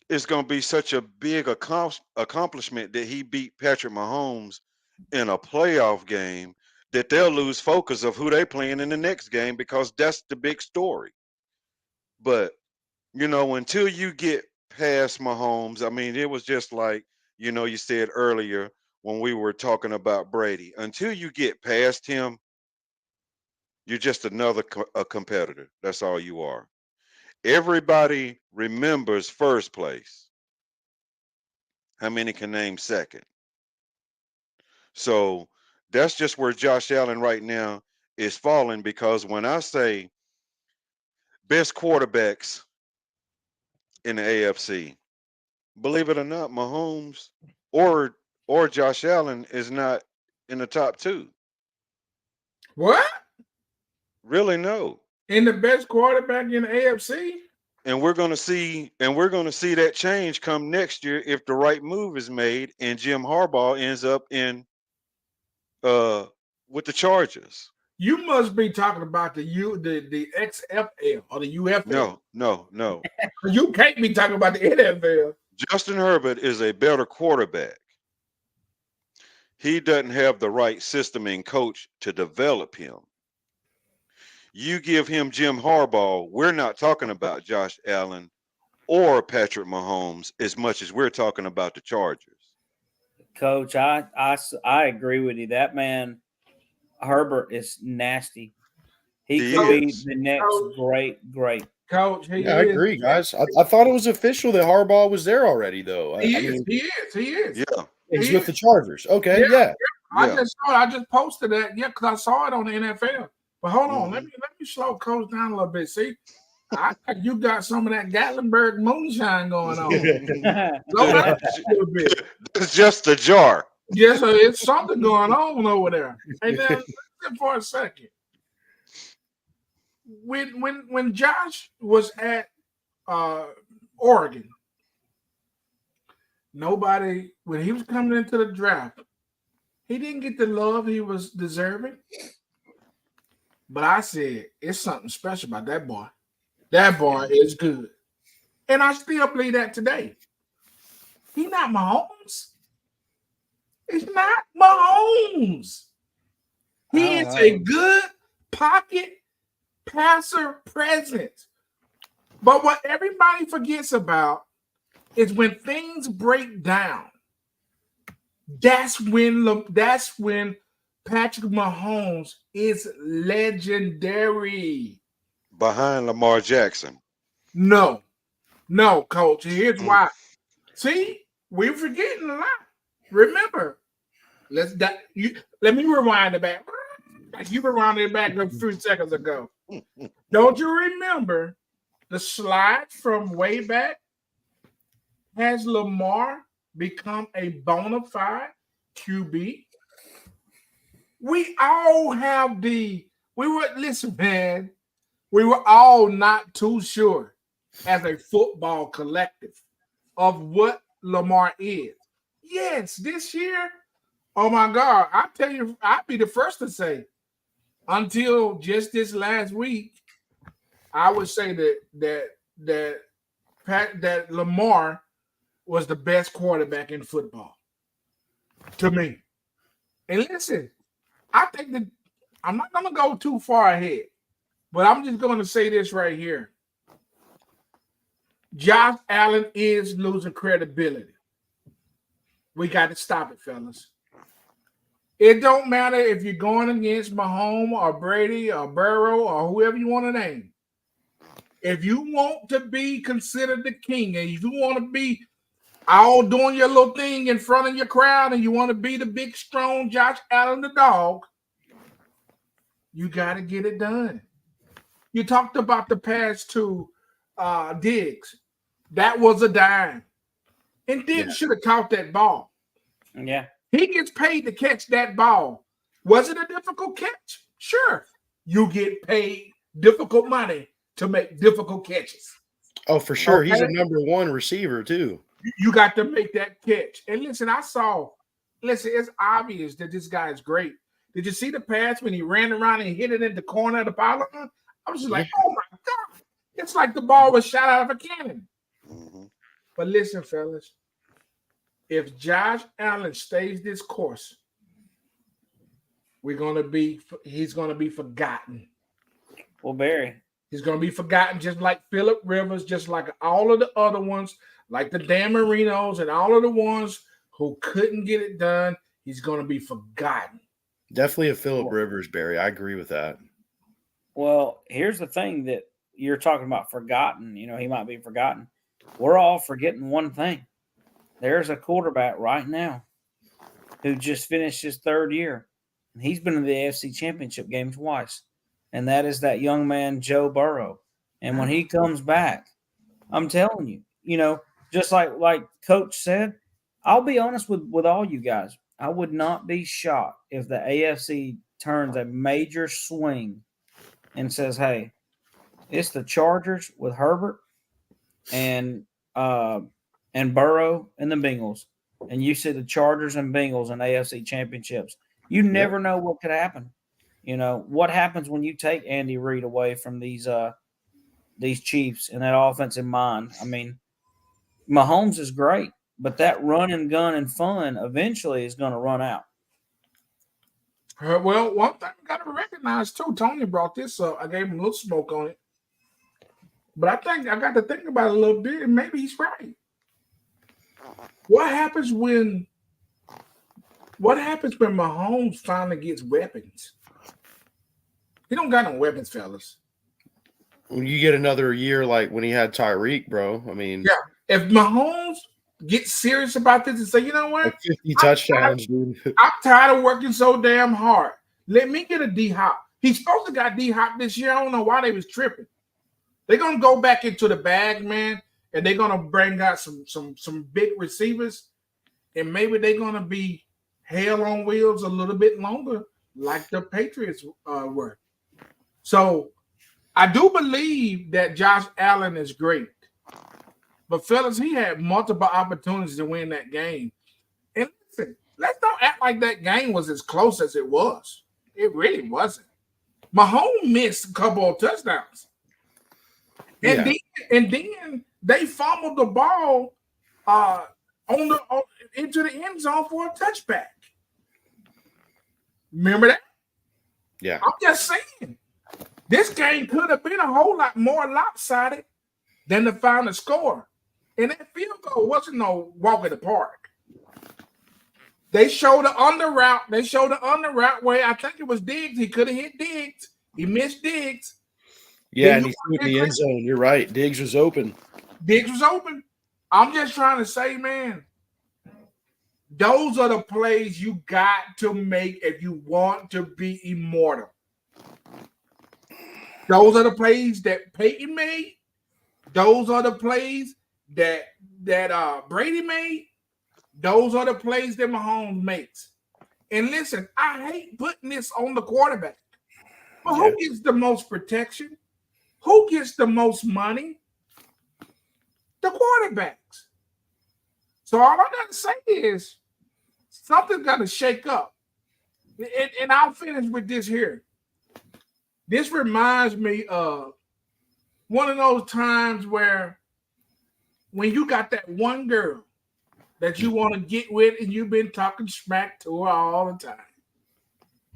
Speaker 3: it's going to be such a big accomplishment that he beat Patrick Mahomes in a playoff game that they'll lose focus of who they playing in the next game, because that's the big story. But, you know, until you get past Mahomes, I mean, it was just like, you know, you said earlier when we were talking about Brady, until you get past him, you're just another competitor. That's all you are. Everybody remembers first place. How many can name second? So that's just where Josh Allen right now is falling, because when I say best quarterbacks in the AFC, believe it or not, Mahomes or Josh Allen is not in the top 2.
Speaker 2: What?
Speaker 3: Really, no.
Speaker 2: In the best quarterback in the AFC?
Speaker 3: And we're gonna see that change come next year if the right move is made and Jim Harbaugh ends up in with the Chargers.
Speaker 2: You must be talking about the XFL or the UFL.
Speaker 3: No.
Speaker 2: You can't be talking about the NFL.
Speaker 3: Justin Herbert is a better quarterback. He doesn't have the right system and coach to develop him. You give him Jim Harbaugh, we're not talking about Josh Allen or Patrick Mahomes as much as we're talking about the Chargers.
Speaker 1: Coach, I agree with you. That man, Herbert, is nasty. He could be the next great.
Speaker 2: Coach,
Speaker 4: I agree, guys. I thought it was official that Harbaugh was there already, though.
Speaker 2: He is.
Speaker 3: Yeah.
Speaker 4: He's with the Chargers. Okay, yeah.
Speaker 2: I just posted that. Yeah, because I saw it on the NFL. But hold on, let me slow Coach down a little bit. See, you got some of that Gatlinburg moonshine going on. Slow down a little bit.
Speaker 3: It's just a jar.
Speaker 2: Yes, it's something going on over there. And then listen for a second. When Josh was at Oregon, nobody, when he was coming into the draft, he didn't get the love he was deserving. But I said, it's something special about that boy. That boy is good. And I still believe that today. He's not Mahomes. He's not Mahomes. He is a good pocket passer presence. But what everybody forgets about is when things break down, that's when Patrick Mahomes is legendary.
Speaker 3: Behind Lamar Jackson.
Speaker 2: No, Coach. Here's why. See, we're forgetting a lot. Remember, let me rewind it back. Like you rewinded it back a few seconds ago. Don't you remember the slide from way back? Has Lamar become a bona fide QB? We all have listen, man. We were all not too sure as a football collective of what Lamar is. Yes, this year, oh my God, I tell you, I'd be the first to say, until just this last week, I would say that Lamar was the best quarterback in football to me. And listen, I think that I'm not going to go too far ahead, but I'm just going to say this right here. Josh Allen is losing credibility. We got to stop it, fellas. It don't matter if you're going against Mahomes or Brady or Burrow or whoever you want to name. If you want to be considered the king, and if you want to be all doing your little thing in front of your crowd, and you want to be the big, strong Josh Allen, the dog, you got to get it done. You talked about the pass to Diggs. That was a dime. And Diggs should have caught that ball.
Speaker 1: Yeah.
Speaker 2: He gets paid to catch that ball. Was it a difficult catch? Sure. You get paid difficult money to make difficult catches.
Speaker 4: Oh, for sure.
Speaker 2: Okay.
Speaker 4: He's a #1 receiver, too.
Speaker 2: You got to make that catch. And listen, it's obvious that this guy is great. Did you see the pass when he ran around and hit it in the corner of the pylon? I was just like, oh my God. It's like the ball was shot out of a cannon.
Speaker 3: Mm-hmm.
Speaker 2: But listen, fellas, if Josh Allen stays this course, he's going to be forgotten.
Speaker 1: Well, Barry.
Speaker 2: He's going to be forgotten just like Phillip Rivers, just like all of the other ones, like the Dan Marinos and all of the ones who couldn't get it done. He's going to be forgotten.
Speaker 4: Definitely a Phillip Rivers, Barry. I agree with that.
Speaker 1: Well, here's the thing that you're talking about forgotten. You know, he might be forgotten. We're all forgetting one thing. There's a quarterback right now who just finished his 3rd year, and he's been in the AFC Championship game twice, and that is that young man, Joe Burrow. And when he comes back, I'm telling you, you know, just like Coach said, I'll be honest with all you guys. I would not be shocked if the AFC turns a major swing and says, hey, it's the Chargers with Herbert and Burrow and the Bengals, and you see the Chargers and Bengals in AFC championships. You never know what could happen. You know, what happens when you take Andy Reid away from these Chiefs and that offensive mind? I mean, Mahomes is great, but that run and gun and fun eventually is going to run out.
Speaker 2: Well, one thing I got to recognize too, Tony brought this up. I gave him a little smoke on it. But I think I got to think about it a little bit, and maybe he's right. What happens when Mahomes finally gets weapons? He don't got no weapons, fellas.
Speaker 4: When you get another year like when he had Tyreek, bro, I mean.
Speaker 2: Yeah. If Mahomes gets serious about this and say, you know what?
Speaker 4: Like 50 touchdowns, dude.
Speaker 2: I'm tired of working so damn hard. Let me get a D-Hop. He's supposed to got D-Hop this year. I don't know why they was tripping. They're going to go back into the bag, man, and they're going to bring out some big receivers, and maybe they're going to be hell on wheels a little bit longer like the Patriots were. So I do believe that Josh Allen is great. But, fellas, he had multiple opportunities to win that game. And listen, let's not act like that game was as close as it was. It really wasn't. Mahomes missed a couple of touchdowns. And then they fumbled the ball into the end zone for a touchback. Remember that?
Speaker 4: Yeah.
Speaker 2: I'm just saying. This game could have been a whole lot more lopsided than the final score. And that field goal wasn't no walk in the park. They showed the under route. They showed the under route where I think it was Diggs. He could have hit Diggs. He missed Diggs.
Speaker 4: Yeah, and he threw in the end zone. You're right. Diggs was open.
Speaker 2: Diggs was open. I'm just trying to say, man, those are the plays you got to make if you want to be immortal. Those are the plays that Peyton made. Those are the plays that Brady made. Those are the plays that Mahomes makes. And listen, I hate putting this on the quarterback. But who gets the most protection? Who gets the most money? The quarterbacks. So all I gotta say is something's gotta shake up. And I'll finish with this here. This reminds me of one of those times where when you got that one girl that you want to get with and you've been talking smack to her all the time.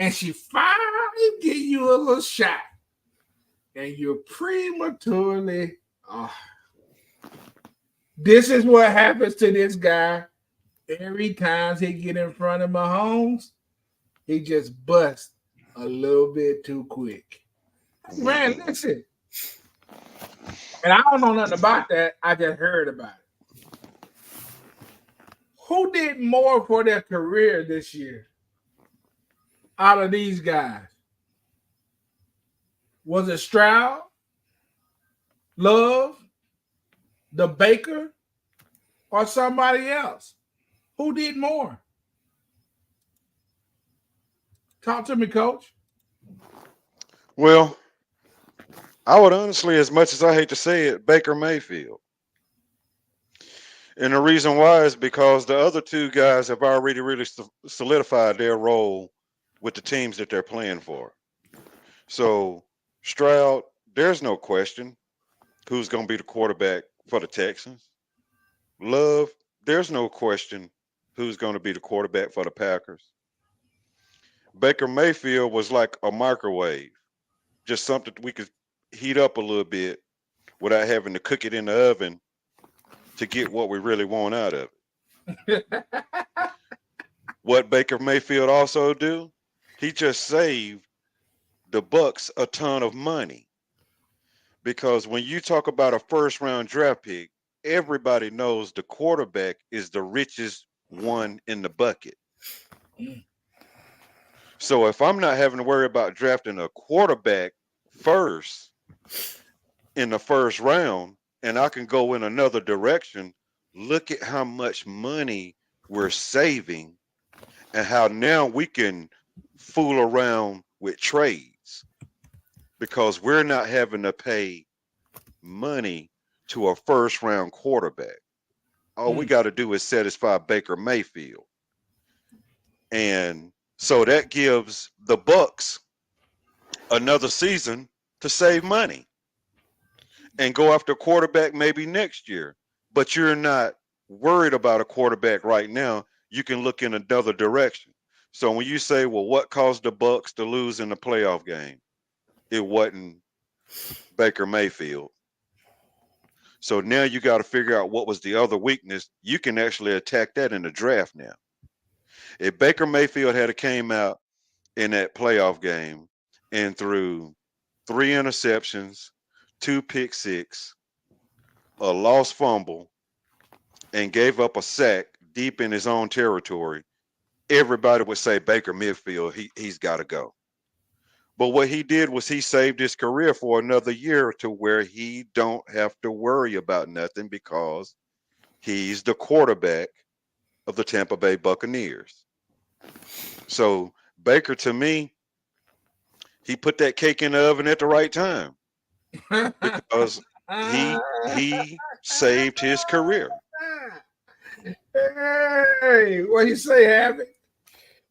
Speaker 2: And she finally give you a little shot. And you're prematurely. This is what happens to this guy every time he get in front of Mahomes. He just busts a little bit too quick. Man, listen. And I don't know nothing about that. I just heard about it. Who did more for their career this year out of these guys? Was it Stroud, Love, the Baker, or somebody else? Who did more? Talk to me, Coach.
Speaker 3: Well, I would honestly, as much as I hate to say it, Baker Mayfield. And the reason why is because the other two guys have already really solidified their role with the teams that they're playing for. So Stroud, there's no question who's going to be the quarterback for the Texans. Love, there's no question who's going to be the quarterback for the Packers. Baker Mayfield was like a microwave, just something we could heat up a little bit without having to cook it in the oven to get what we really want out of it. What Baker Mayfield also do, he just saved the Bucks a ton of money. Because when you talk about a first-round draft pick, everybody knows the quarterback is the richest one in the bucket. So if I'm not having to worry about drafting a quarterback first in the first round, and I can go in another direction, look at how much money we're saving and how now we can fool around with trades because we're not having to pay money to a first round quarterback. All we got to do is satisfy Baker Mayfield. And so that gives the Bucks another season to save money and go after a quarterback maybe next year. But you're not worried about a quarterback right now. You can look in another direction. So when you say, well, what caused the Bucks to lose in the playoff game? It wasn't Baker Mayfield. So now you got to figure out what was the other weakness. You can actually attack that in the draft now. If Baker Mayfield had came out in that playoff game and threw 3 interceptions, 2 pick six, a lost fumble, and gave up a sack deep in his own territory, everybody would say Baker Mayfield, he's got to go. But what he did was he saved his career for another year to where he don't have to worry about nothing because he's the quarterback of the Tampa Bay Buccaneers. So Baker, to me, he put that cake in the oven at the right time because he saved his career.
Speaker 2: Hey, what you say, Abby?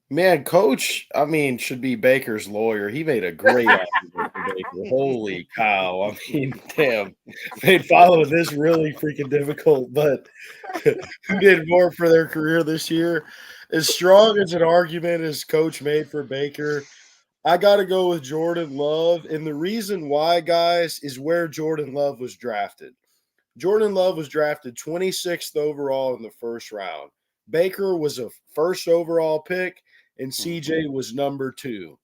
Speaker 4: Man, Coach, I mean, should be Baker's lawyer. He made a great argument for Baker. Holy cow. I mean, damn. Made following this really freaking difficult, but who did more for their career this year? As strong as an argument as Coach made for Baker, I got to go with Jordan Love. And the reason why, guys, is where Jordan Love was drafted. Jordan Love was drafted 26th overall in the first round. Baker was a first overall pick, and CJ was number 2.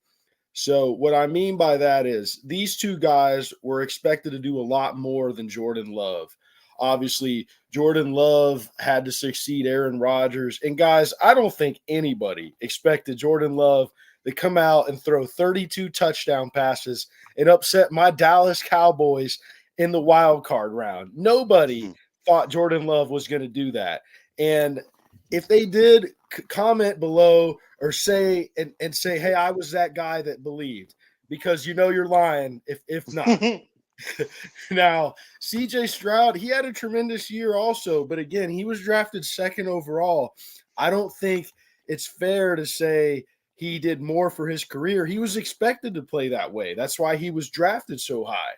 Speaker 4: So what I mean by that is these two guys were expected to do a lot more than Jordan Love. Obviously, Jordan Love had to succeed Aaron Rodgers. And guys, I don't think anybody expected Jordan Love to come out and throw 32 touchdown passes and upset my Dallas Cowboys in the wild card round. Nobody thought Jordan Love was going to do that. And if they did, comment below or say and say, hey, I was that guy that believed, because you're lying if not. Now, CJ Stroud, he had a tremendous year also, but again, he was drafted 2nd overall. I don't think it's fair to say he did more for his career. He was expected to play that way. That's why he was drafted so high.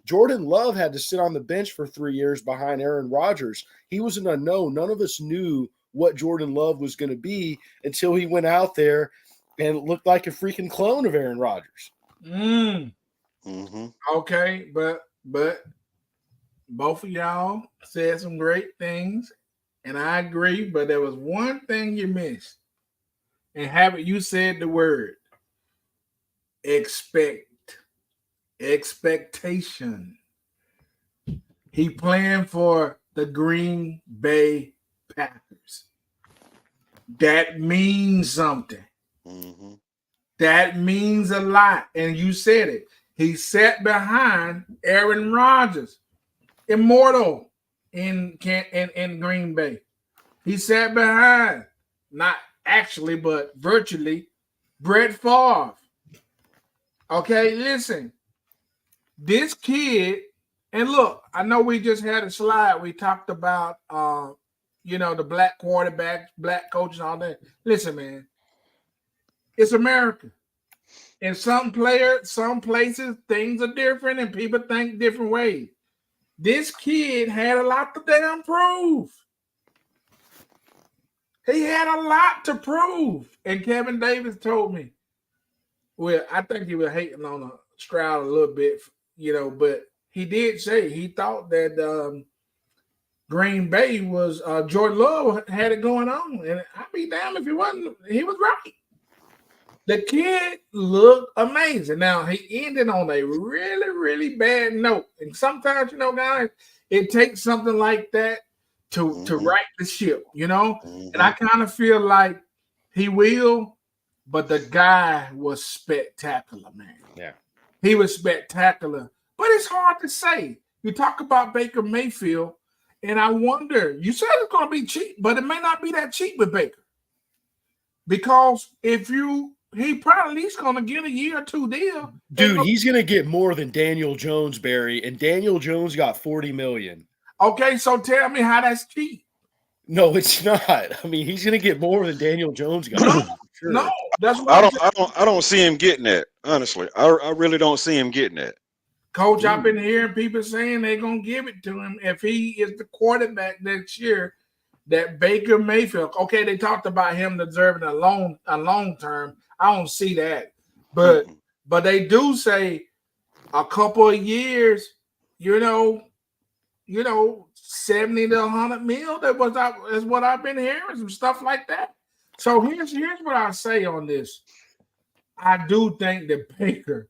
Speaker 4: Jordan Love had to sit on the bench for 3 years behind Aaron Rodgers. He was an unknown. None of us knew what Jordan Love was going to be until he went out there and looked like a freaking clone of Aaron Rodgers.
Speaker 2: Okay, but both of y'all said some great things, and I agree. But there was one thing you missed, and you said the word expectation. He playing for the Green Bay Packers. That means something. That means a lot, and you said it. He sat behind Aaron Rodgers, immortal in Green Bay. He sat behind, not actually, but virtually, Brett Favre. Okay, listen. This kid, and look, I know we just had a slide. We talked about, the black quarterbacks, black coaches, all that. Listen, man, it's America. In some places, things are different and people think different ways. This kid had a lot to damn prove. He had a lot to prove. And Kevin Davis told me, well, I think he was hating on Stroud a little bit, but he did say he thought that Green Bay was Jordan Love had it going on. And I'd be damned if he wasn't. He was right. The kid looked amazing. Now, he ended on a really, really bad note. And sometimes, guys, it takes something like that to right the ship, And I kind of feel like he will, but the guy was spectacular, man.
Speaker 4: Yeah.
Speaker 2: He was spectacular. But it's hard to say. You talk about Baker Mayfield, and I wonder, you said it's going to be cheap, but it may not be that cheap with Baker. Because he probably at least going to get a year or two deal.
Speaker 4: Dude, he's going to get more than Daniel Jones, Barry, and Daniel Jones got $40 million.
Speaker 2: Okay, so tell me how that's cheap.
Speaker 4: No, it's not. I mean, he's going to get more than Daniel Jones got. Sure.
Speaker 2: No, that's what
Speaker 3: I don't see him getting that. Honestly, I really don't see him getting that.
Speaker 2: Coach, I've been hearing people saying they're going to give it to him if he is the quarterback next year. That Baker Mayfield. Okay, they talked about him deserving a long term. I don't see that, but they do say a couple of years. 70 to 100 mil. Is what I've been hearing, some stuff like that. So here's what I say on this. I do think that Baker,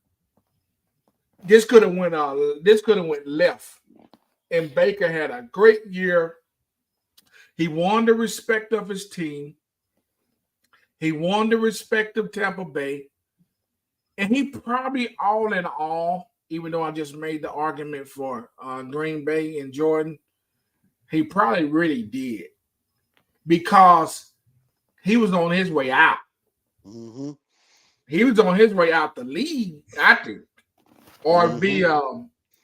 Speaker 2: this could have went left, and Baker had a great year. He won the respect of his team. He won the respect of Tampa Bay, and he probably all in all, even though I just made the argument for Green Bay and Jordan, he probably really did, because he was on his way out. He was on his way out the league, I think, or be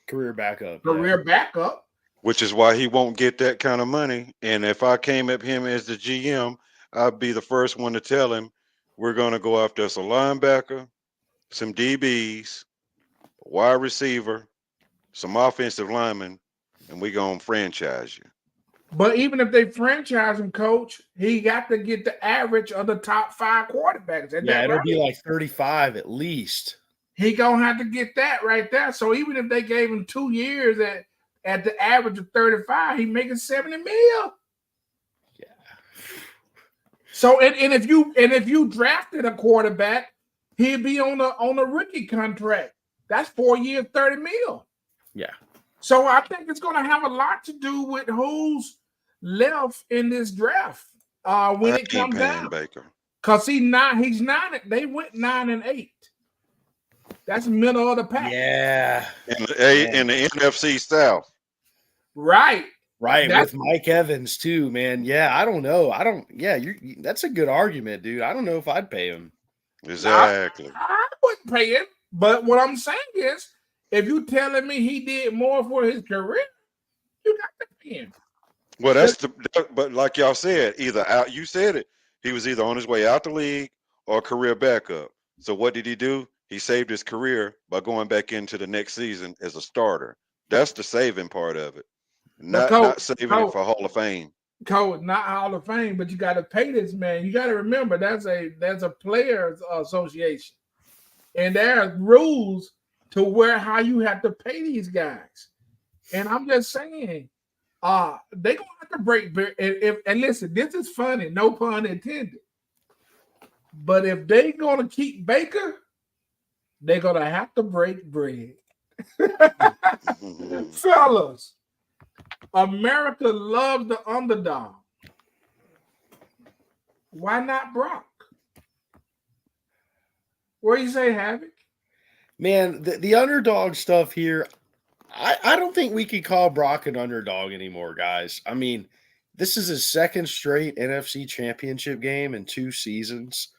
Speaker 4: career backup.
Speaker 2: Backup.
Speaker 3: Which is why he won't get that kind of money. And if I came at him as the GM, I'd be the first one to tell him, we're going to go after us a linebacker, some DBs, a wide receiver, some offensive linemen, and we're going to franchise you.
Speaker 2: But even if they franchise him, Coach, he got to get the average of the top 5 quarterbacks.
Speaker 4: It'll be like 35 at least.
Speaker 2: He going to have to get that right there. So even if they gave him 2 years at the average of 35, he's making 70 mil.
Speaker 4: Yeah.
Speaker 2: So and if you drafted a quarterback, he'd be on a rookie contract. That's 4 years, 30 mil.
Speaker 4: Yeah.
Speaker 2: So I think it's going to have a lot to do with who's left in this draft when it comes down.
Speaker 3: Baker.
Speaker 2: Because he's 9. They went 9-8. That's middle of the pack.
Speaker 4: Yeah.
Speaker 3: In the NFC South.
Speaker 2: Right.
Speaker 4: Right,
Speaker 2: That's
Speaker 4: with Mike Evans too, man. Yeah, I don't know. That's a good argument, dude. I don't know if I'd pay him.
Speaker 3: Exactly.
Speaker 2: I wouldn't pay him. But what I'm saying is, if you telling me he did more for his career, you got to pay him.
Speaker 3: Well, but like y'all said, either out. You said it. He was either on his way out the league or career backup. So what did he do? He saved his career by going back into the next season as a starter. That's the saving part of it.
Speaker 2: But
Speaker 3: Not saving it for Hall of Fame.
Speaker 2: Coach, not Hall of Fame, but you got to pay this man. You got to remember there's a players association, and there's rules to how you have to pay these guys. And I'm just saying, they gonna have to break. And listen, this is funny, no pun intended. But if they gonna keep Baker, they're gonna have to break bread. Fellas, America loves the underdog. Why not Brock? What do you say, Havoc?
Speaker 4: Man, the underdog stuff here, I don't think we can call Brock an underdog anymore, guys. I mean, this is his second straight NFC championship game in 2 seasons.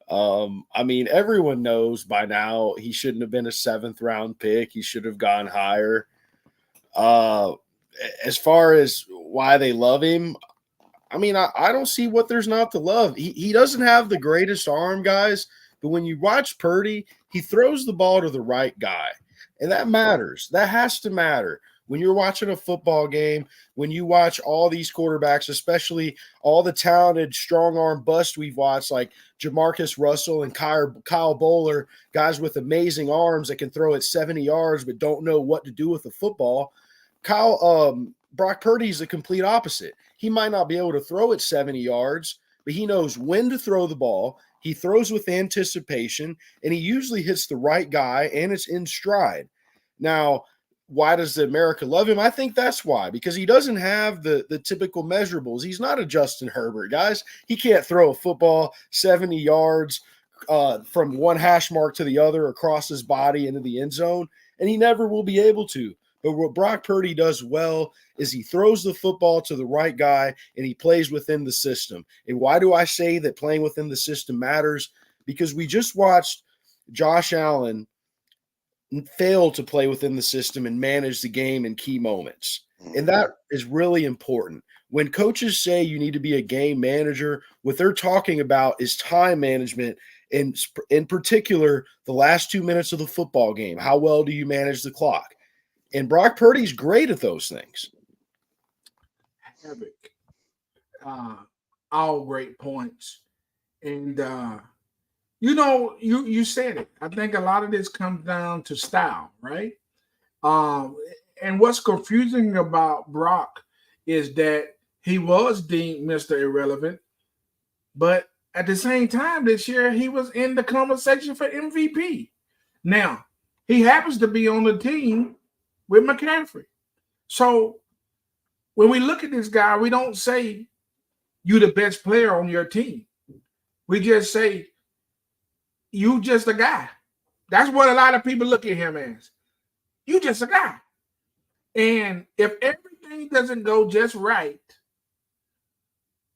Speaker 4: I mean, everyone knows by now he shouldn't have been a 7th round pick. He should have gone higher. As far as why they love him, I mean, I don't see what there's not to love. He doesn't have the greatest arm, guys, but when you watch Purdy, he throws the ball to the right guy. And that matters. That has to matter. When you're watching a football game, when you watch all these quarterbacks, especially all the talented strong arm busts we've watched, like Jamarcus Russell and Kyle Bowler, guys with amazing arms that can throw it 70 yards but don't know what to do with the football. Brock Purdy's the complete opposite. He might not be able to throw it 70 yards, but he knows when to throw the ball. He throws with anticipation, and he usually hits the right guy, and it's in stride. Now, why does America love him? I think that's why, because he doesn't have the typical measurables. He's not a Justin Herbert, guys. He can't throw a football 70 yards from one hash mark to the other across his body into the end zone, and he never will be able to. But what Brock Purdy does well is he throws the football to the right guy and he plays within the system. And why do I say that playing within the system matters? Because we just watched Josh Allen fail to play within the system and manage the game in key moments. And that is really important. When coaches say you need to be a game manager, what they're talking about is time management, and in particular, the last 2 minutes of the football game. How well do you manage the clock? And Brock Purdy's great at those things.
Speaker 2: Havoc. All great points. And you said it. I think a lot of this comes down to style, right? And what's confusing about Brock is that he was deemed Mr. Irrelevant, but at the same time this year he was in the conversation for MVP. Now, he happens to be on the team with McCaffrey. So when we look at this guy, we don't say you the best player on your team. We just say you just a guy. That's what a lot of people look at him as. You just a guy. And if everything doesn't go just right,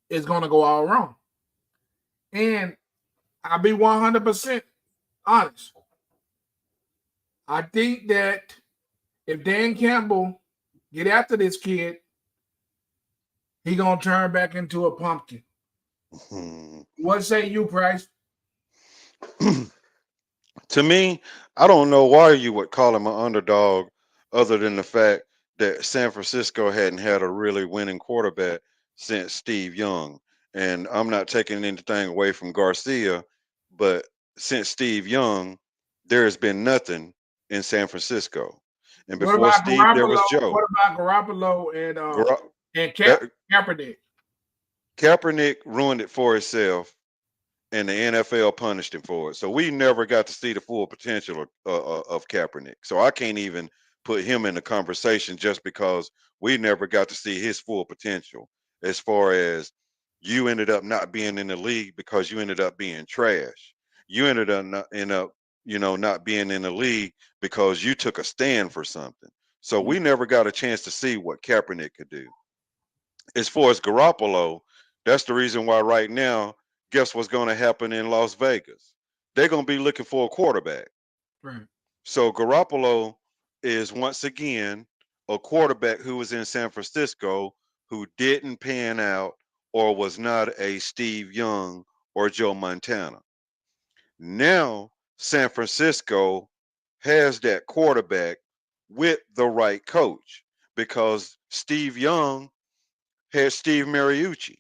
Speaker 2: it's going to go all wrong. And I'll be 100% honest. I think that if Dan Campbell get after this kid, he going to turn back into a pumpkin. What say you, Price?
Speaker 3: To me, I don't know why you would call him an underdog other than the fact that San Francisco hadn't had a really winning quarterback since Steve Young. And I'm not taking anything away from Garcia, but since Steve Young, there has been nothing in San Francisco. And before Steve, there was Joe.
Speaker 2: What about Garoppolo and Kaepernick?
Speaker 3: Kaepernick ruined it for himself, and the NFL punished him for it. So we never got to see the full potential of Kaepernick. So I can't even put him in the conversation just because we never got to see his full potential. As far as you ended up not being in the league because you ended up being trash. You ended up not being in the league because you took a stand for something. So we never got a chance to see what Kaepernick could do. as far as Garoppolo, that's the reason why right now, guess what's going to happen in Las Vegas? They're going to be looking for a quarterback.
Speaker 2: Right.
Speaker 3: So Garoppolo is once again a quarterback who was in San Francisco who didn't pan out or was not a Steve Young or Joe Montana. Now San Francisco has that quarterback with the right coach because Steve Young had Steve Mariucci.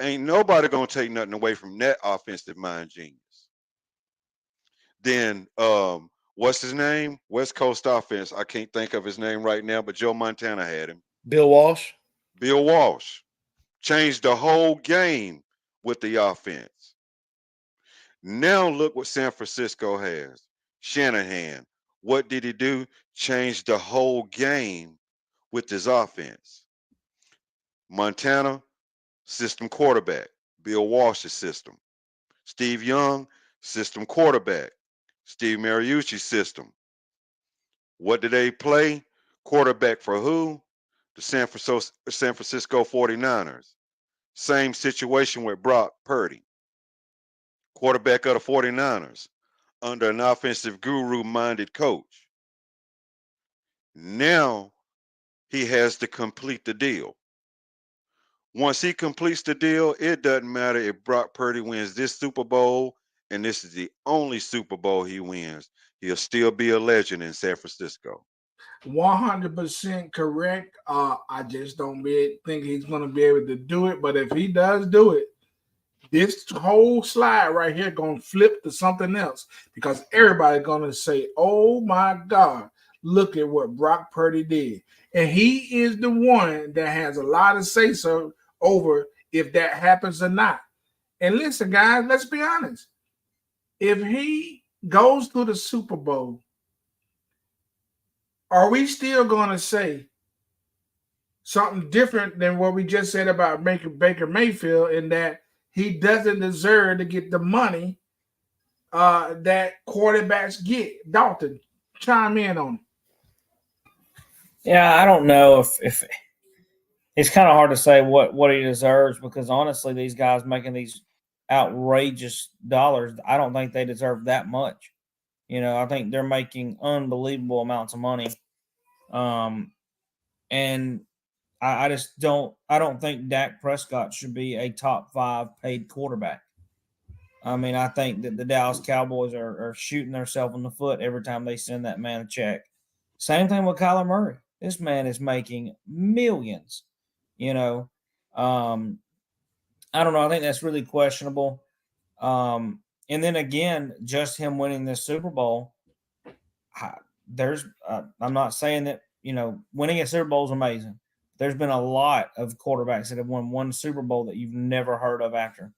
Speaker 3: Ain't nobody gonna take nothing away from that offensive mind genius. Then what's his name? West Coast offense. I can't think of his name right now, but Joe Montana had him.
Speaker 4: Bill Walsh.
Speaker 3: Bill Walsh changed the whole game with the offense. Now look what San Francisco has. Shanahan. What did he do? Changed the whole game with his offense. Montana, system quarterback. Bill Walsh's system. Steve Young, system quarterback. Steve Mariucci's system. What did they play? Quarterback for who? The San Francisco 49ers. Same situation with Brock Purdy. Quarterback of the 49ers under an offensive guru-minded coach. Now he has to complete the deal. Once he completes the deal, it doesn't matter if Brock Purdy wins this Super Bowl and this is the only Super Bowl he wins. He'll still be a legend in San Francisco.
Speaker 2: 100% correct. I just don't think he's going to be able to do it. But if he does do it, this whole slide right here going to flip to something else because everybody's going to say, oh, my God, look at what Brock Purdy did. And he is the one that has a lot of say-so over if that happens or not. And listen, guys, let's be honest. If he goes to the Super Bowl, are we still going to say something different than what we just said about Baker Mayfield in that he doesn't deserve to get the money that quarterbacks get? Dalton, chime in on it.
Speaker 1: Yeah, I don't know if it's kind of hard to say what he deserves because honestly, these guys making these outrageous dollars, I don't think they deserve that much. You know, I think they're making unbelievable amounts of money. And I just don't think Dak Prescott should be a top 5 paid quarterback. I mean, I think that the Dallas Cowboys are shooting themselves in the foot every time they send that man a check. Same thing with Kyler Murray. This man is making millions, you know. I don't know. I think that's really questionable. And then again, just him winning this Super Bowl, I'm not saying that, you know, winning a Super Bowl is amazing. There's been a lot of quarterbacks that have won one Super Bowl that you've never heard of after.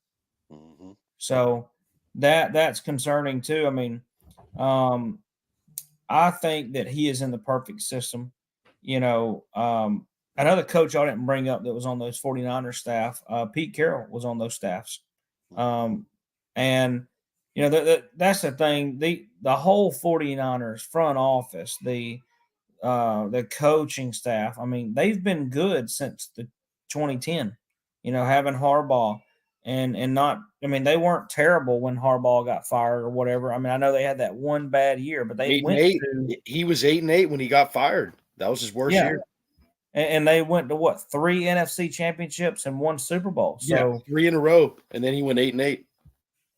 Speaker 3: Mm-hmm.
Speaker 1: So that's concerning too. I mean, I think that he is in the perfect system. You know, another coach I didn't bring up that was on those 49ers staff, Pete Carroll was on those staffs. And, you know, that's the thing. The whole 49ers front office, the coaching staff, I mean, they've been good since the 2010, you know, having Harbaugh and not, I mean, they weren't terrible when Harbaugh got fired or whatever. I mean, I know they had that one bad year, but they went to,
Speaker 4: he was 8-8 when he got fired. That was his worst year.
Speaker 1: And they went to what, 3 NFC championships and 1 Super Bowl. So
Speaker 4: 3 in a row, and then he went 8-8.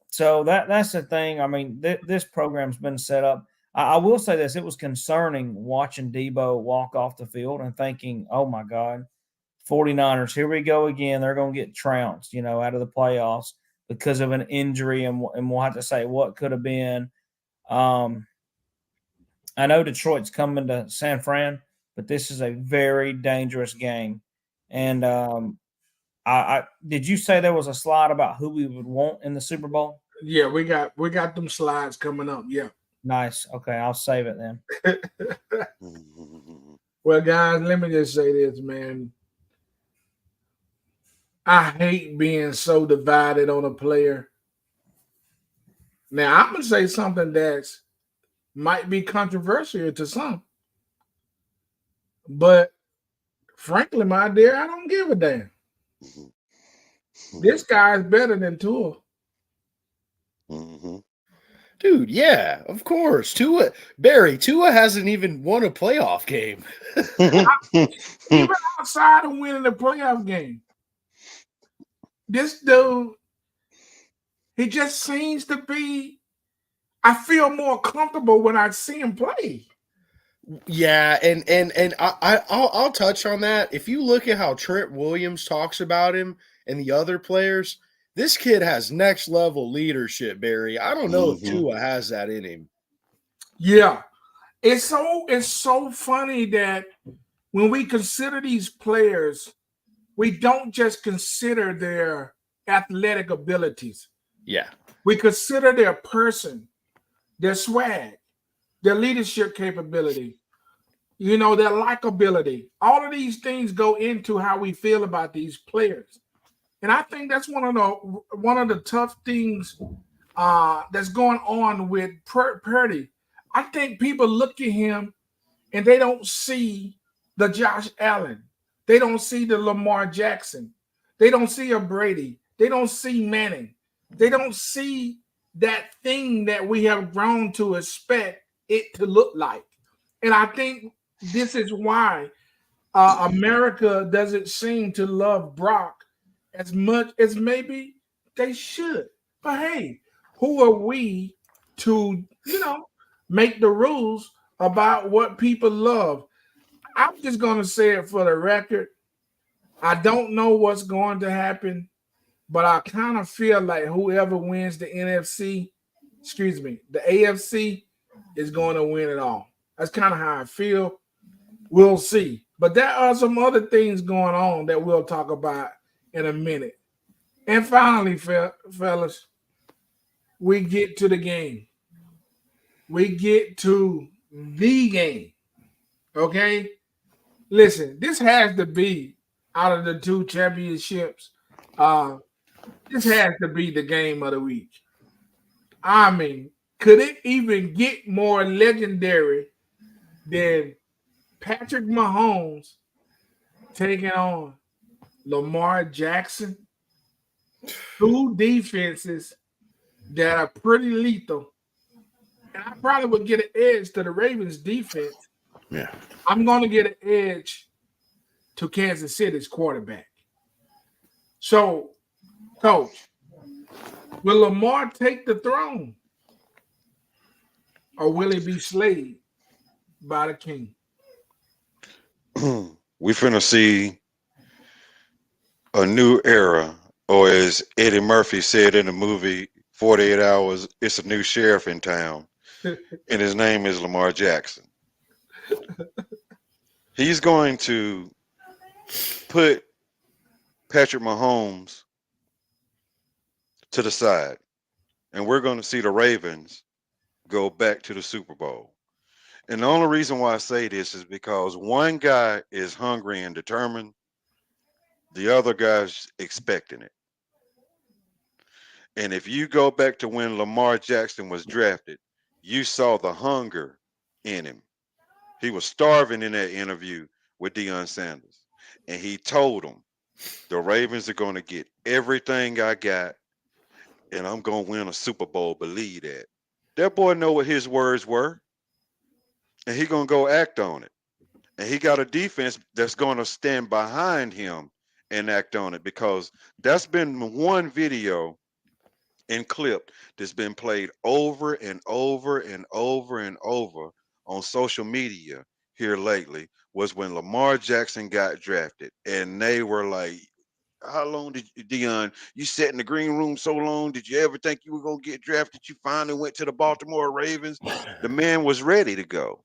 Speaker 1: So that's the thing. I mean, this program's been set up. I will say this: it was concerning watching Debo walk off the field and thinking, "Oh my God, 49ers, here we go again. They're going to get trounced, you know, out of the playoffs because of an injury." And we'll have to say what could have been. I know Detroit's coming to San Fran, but this is a very dangerous game. And I did you say there was a slide about who we would want in the Super Bowl?
Speaker 2: Yeah, we got them slides coming up. Yeah.
Speaker 1: Nice. Okay, I'll save it then.
Speaker 2: Well, guys, let me just say this, man. I hate being so divided on a player. Now, I'm going to say something that's might be controversial to some. But Frankly, my dear, I don't give a damn. This guy is better than Tua.
Speaker 3: Mm-hmm.
Speaker 4: Dude, yeah, of course. Tua hasn't even won a playoff game.
Speaker 2: Even outside of winning the playoff game, this dude, he just seems to be. I feel more comfortable when I see him play.
Speaker 4: Yeah, and I'll touch on that. If you look at how Trent Williams talks about him and the other players, this kid has next level leadership, Barry. I don't know if
Speaker 3: Mhm.
Speaker 4: Tua has that in him.
Speaker 2: Yeah, it's so funny that when we consider these players, we don't just consider their athletic abilities.
Speaker 4: Yeah.
Speaker 2: We consider their person, their swag, their leadership capability, their likability. All of these things go into how we feel about these players. And I think that's one of the tough things that's going on with Purdy. I think people look at him and they don't see the Josh Allen. They don't see the Lamar Jackson. They don't see a Brady. They don't see Manning. They don't see that thing that we have grown to expect it to look like. And I think this is why America doesn't seem to love Brock as much as maybe they should. But hey, who are we to, make the rules about what people love? I'm just going to say it for the record. I don't know what's going to happen, but I kind of feel like whoever wins the AFC is going to win it all. That's kind of how I feel. We'll see. But there are some other things going on that we'll talk about in a minute. And finally, fellas, we get to the game. We get to the game. Okay? Listen, this has to be out of the two championships. This has to be the game of the week. I mean, could it even get more legendary than Patrick Mahomes taking on Lamar Jackson? Two defenses that are pretty lethal. And I probably would get an edge to the Ravens defense.
Speaker 4: Yeah.
Speaker 2: I'm going to get an edge to Kansas City's quarterback. So, Coach, will Lamar take the throne? Or will he be slayed by the king?
Speaker 3: We finna see a new era, or as Eddie Murphy said in the movie 48 Hours, it's a new sheriff in town, and his name is Lamar Jackson. He's going to put Patrick Mahomes to the side, and we're going to see the Ravens go back to the Super Bowl. And the only reason why I say this is because one guy is hungry and determined, the other guy's expecting it. And if you go back to when Lamar Jackson was drafted, you saw the hunger in him. He was starving in that interview with Deion Sanders. And he told him, the Ravens are going to get everything I got, and I'm going to win a Super Bowl. Believe that. That boy know what his words were, and he going to go act on it. And he got a defense that's going to stand behind him and act on it, because that's been one video and clip that's been played over and over and over and over on social media here lately, was when Lamar Jackson got drafted. And they were like, how long did Deion, you sat in the green room so long, did you ever think you were going to get drafted? You finally went to the Baltimore Ravens. The man was ready to go.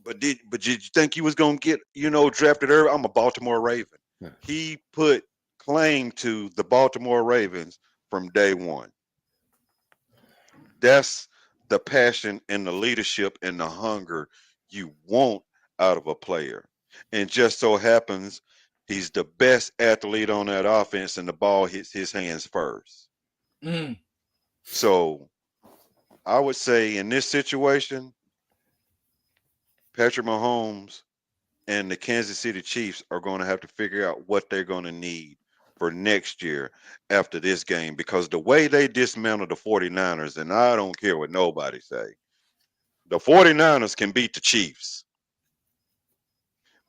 Speaker 3: But did you think you was going to get, drafted early? I'm a Baltimore Raven.
Speaker 4: Yeah.
Speaker 3: He put claim to the Baltimore Ravens from day one. That's the passion and the leadership and the hunger you want out of a player. And just so happens he's the best athlete on that offense, and the ball hits his hands first.
Speaker 2: Mm.
Speaker 3: So I would say in this situation, Patrick Mahomes and the Kansas City Chiefs are going to have to figure out what they're going to need for next year after this game, because the way they dismantled the 49ers, and I don't care what nobody say, the 49ers can beat the Chiefs.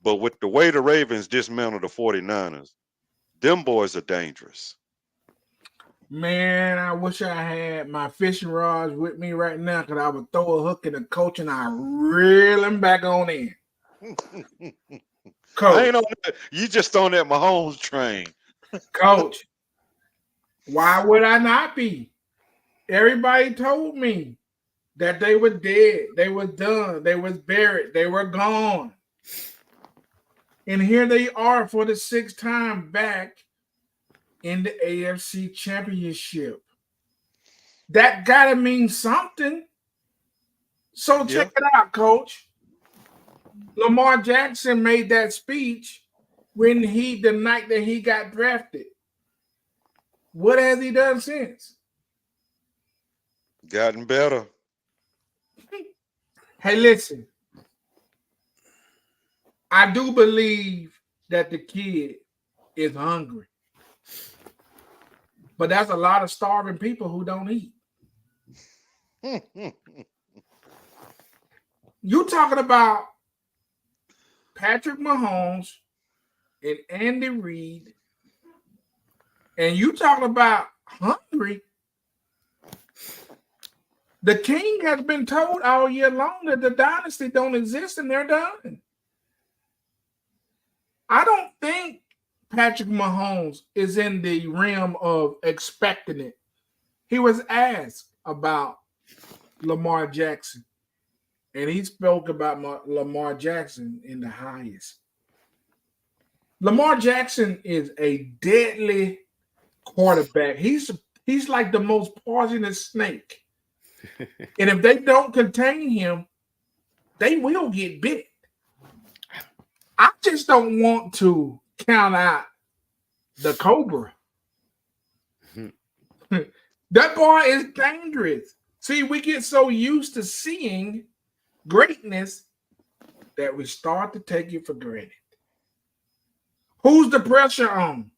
Speaker 3: But with the way the Ravens dismantled the 49ers, them boys are dangerous.
Speaker 2: Man, I wish I had my fishing rods with me right now, because I would throw a hook in the coach and I reel him back on in.
Speaker 3: I
Speaker 2: Coach,
Speaker 3: ain't on that. You just on that Mahomes train.
Speaker 2: coach, why would I not be? Everybody told me that they were dead, they were done, they was buried, they were gone. And here they are for the 6th time back in the AFC Championship. That gotta mean something. So check it out, Coach. Lamar Jackson made that speech the night that he got drafted. What has he done since?
Speaker 3: Gotten better.
Speaker 2: Hey, listen. I do believe that the kid is hungry. But that's a lot of starving people who don't eat. You talking about Patrick Mahomes and Andy Reid, and you talking about hungry. The king has been told all year long that the dynasty don't exist and they're done. I don't think Patrick Mahomes is in the realm of expecting it. He was asked about Lamar Jackson, and he spoke about Lamar Jackson in the highest. Lamar Jackson is a deadly quarterback. He's like the most poisonous snake. And if they don't contain him, they will get bit. I just don't want to count out the Cobra. That boy is dangerous. See, we get so used to seeing greatness that we start to take it for granted. Who's the pressure on?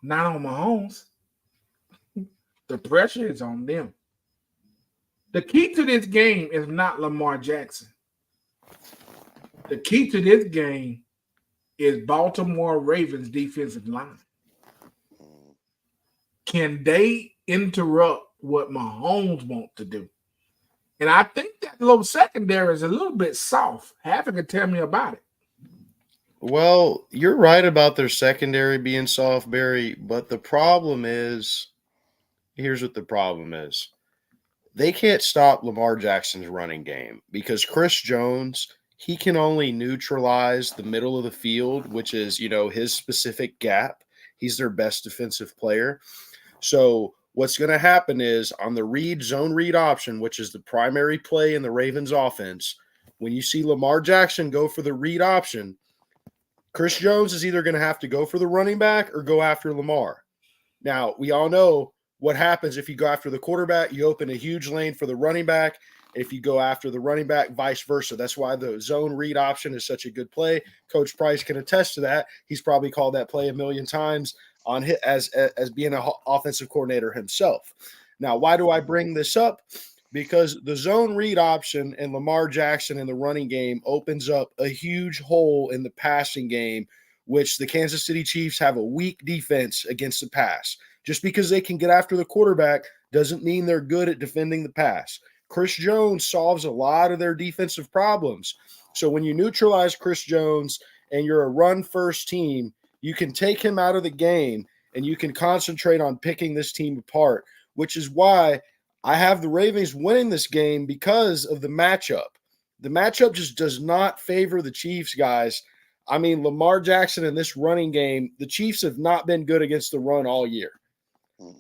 Speaker 2: Not on Mahomes. The pressure is on them. The key to this game is not Lamar Jackson. The key to this game is Baltimore Ravens defensive line. Can they interrupt what Mahomes wants to do? And I think that little secondary is a little bit soft. Havoc can tell me about it.
Speaker 4: Well, you're right about their secondary being soft, Barry, but the problem is, here's what the problem is. They can't stop Lamar Jackson's running game because Chris Jones, he can only neutralize the middle of the field, which is, his specific gap. He's their best defensive player. So what's going to happen is on the zone read option, which is the primary play in the Ravens offense, when you see Lamar Jackson go for the read option, Chris Jones is either going to have to go for the running back or go after Lamar. Now, we all know what happens if you go after the quarterback. You open a huge lane for the running back. If you go after the running back, vice versa. That's why the zone read option is such a good play. Coach Price can attest to that. He's probably called that play a million times as being an offensive coordinator himself. Now, why do I bring this up? Because the zone read option and Lamar Jackson in the running game opens up a huge hole in the passing game, which the Kansas City Chiefs have a weak defense against the pass. Just because they can get after the quarterback doesn't mean they're good at defending the pass. Chris Jones solves a lot of their defensive problems. So when you neutralize Chris Jones and you're a run-first team, you can take him out of the game and you can concentrate on picking this team apart, which is why I have the Ravens winning this game because of the matchup. The matchup just does not favor the Chiefs, guys. I mean, Lamar Jackson in this running game, the Chiefs have not been good against the run all year.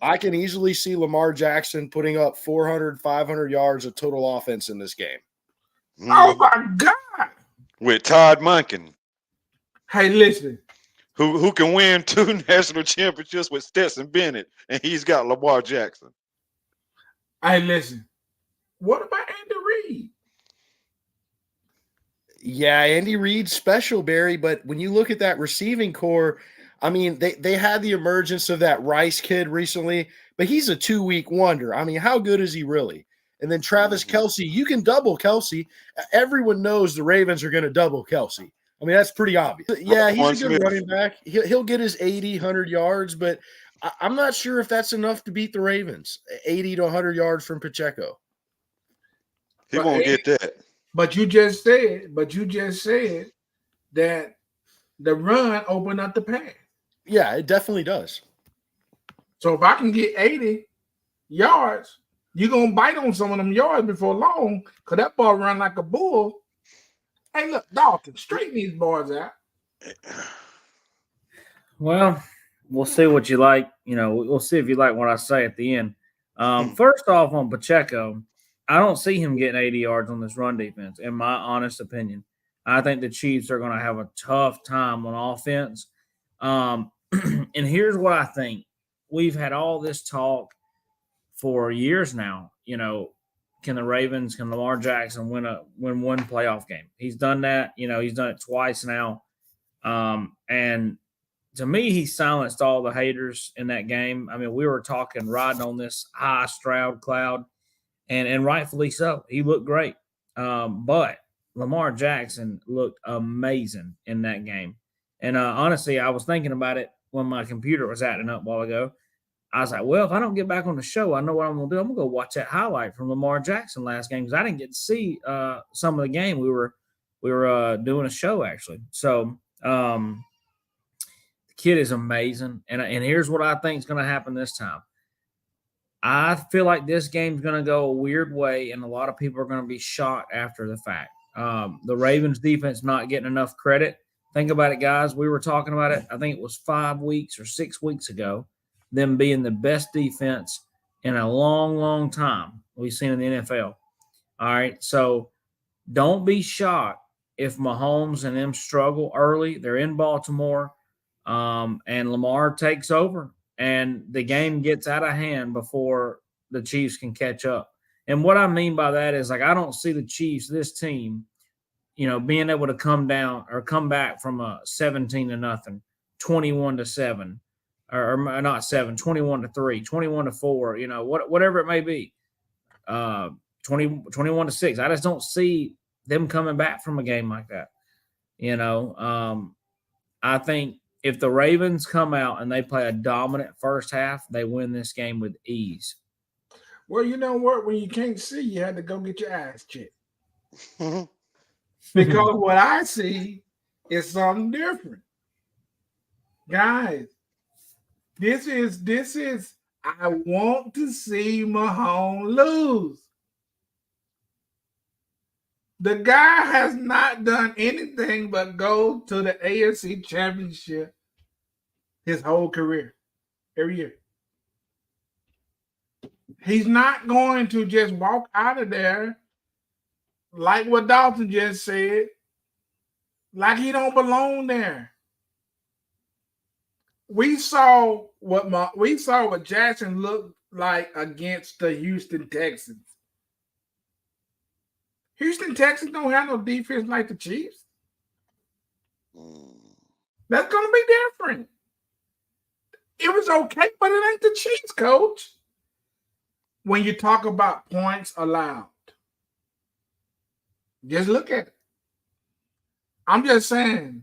Speaker 4: I can easily see Lamar Jackson putting up 400, 500 yards of total offense in this game.
Speaker 2: Oh, my God.
Speaker 3: With Todd Monken.
Speaker 2: Hey, listen.
Speaker 3: Who can win 2 national championships with Stetson Bennett, and he's got Lamar Jackson.
Speaker 2: Hey, listen. What about Andy Reid?
Speaker 4: Yeah, Andy Reid's special, Barry. But when you look at that receiving core, I mean, they had the emergence of that Rice kid recently, but he's a 2-week wonder. I mean, how good is he really? And then Travis Kelce, you can double Kelce. Everyone knows the Ravens are going to double Kelce. I mean, that's pretty obvious. Yeah, he's a good running back. He'll get his 80, 100 yards, but I'm not sure if that's enough to beat the Ravens. 80 to 100 yards from Pacheco.
Speaker 3: He won't get that.
Speaker 2: But you just said that the run opened up the pass.
Speaker 4: Yeah, it definitely does.
Speaker 2: So if I can get 80 yards, you're going to bite on some of them yards before long because that ball run like a bull. Hey, look, Dalton, straighten these boys out.
Speaker 1: Well, we'll see what you like. We'll see if you like what I say at the end. First off, on Pacheco, I don't see him getting 80 yards on this run defense, in my honest opinion. I think the Chiefs are going to have a tough time on offense. And here's what I think. We've had all this talk for years now. Can Lamar Jackson win one playoff game? He's done that. He's done it twice now. And to me, he silenced all the haters in that game. I mean, we were riding on this high Stroud cloud, and rightfully so. He looked great. But Lamar Jackson looked amazing in that game. And honestly, I was thinking about it when my computer was acting up a while ago. I was like, well, if I don't get back on the show, I know what I'm going to do. I'm going to go watch that highlight from Lamar Jackson last game because I didn't get to see some of the game. We were doing a show, actually. So the kid is amazing. And here's what I think is going to happen this time. I feel like this game's going to go a weird way, and a lot of people are going to be shocked after the fact. The Ravens defense not getting enough credit. Think about it, guys. We were talking about it. I think it was 5 weeks or 6 weeks ago, them being the best defense in a long, long time we've seen in the NFL. All right, so don't be shocked if Mahomes and them struggle early. They're in Baltimore, and Lamar takes over, and the game gets out of hand before the Chiefs can catch up. And what I mean by that is, I don't see the Chiefs, this team, being able to come back from a 17-0, 21-7, or not 7, 21-3, 21-4, whatever it may be, 21-6. I just don't see them coming back from a game like that. I think if the Ravens come out and they play a dominant first half, they win this game with ease.
Speaker 2: Well, you know what? When you can't see, you had to go get your eyes checked. Because what I see is something different. Guys, this is I want to see Mahomes lose. The guy has not done anything but go to the AFC Championship his whole career, every year. He's not going to just walk out of there like what Dalton just said, like he don't belong there. We saw what Jackson looked like against the Houston Texans. Houston Texans don't have no defense like the Chiefs. That's going to be different. It was okay, but it ain't the Chiefs, coach. When you talk about points allowed, just look at it. I'm just saying,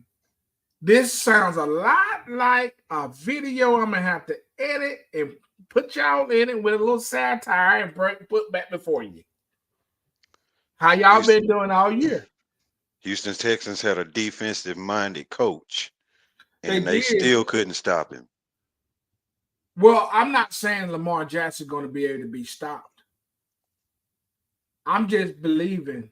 Speaker 2: this sounds a lot like a video I'm going to have to edit and put y'all in it with a little satire and put back before you. How y'all been doing all year?
Speaker 3: Houston Texans had a defensive-minded coach, and they still couldn't stop him.
Speaker 2: Well, I'm not saying Lamar Jackson is going to be able to be stopped. I'm just believing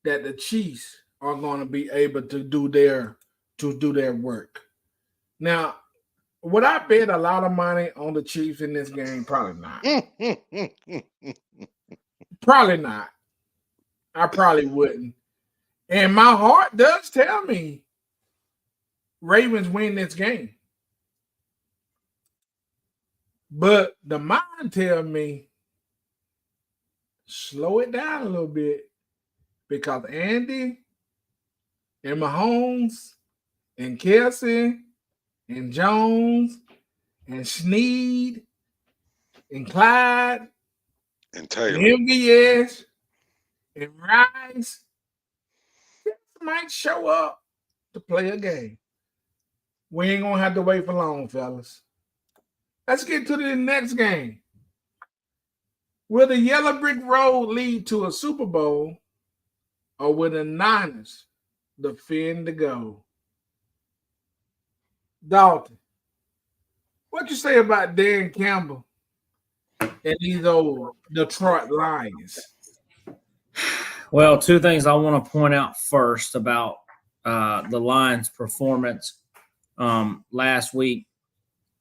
Speaker 2: that the Chiefs are going to be able to do their work. Now, would I bet a lot of money on the Chiefs in this game? Probably not. Probably not. I probably wouldn't. And my heart does tell me Ravens win this game. But the mind tells me slow it down a little bit because Andy and Mahomes and Kelsey and Jones and Snead and Clyde
Speaker 3: And
Speaker 2: and
Speaker 3: Taylor.
Speaker 2: MVS and Rice might show up to play a game. We ain't gonna have to wait for long, fellas. Let's get to the next game. Will the yellow brick road lead to a Super Bowl, or will the Niners defend the goal? Dalton, what you say about Dan Campbell and these old Detroit Lions?
Speaker 1: Well, two things I want to point out first about the Lions' performance last week.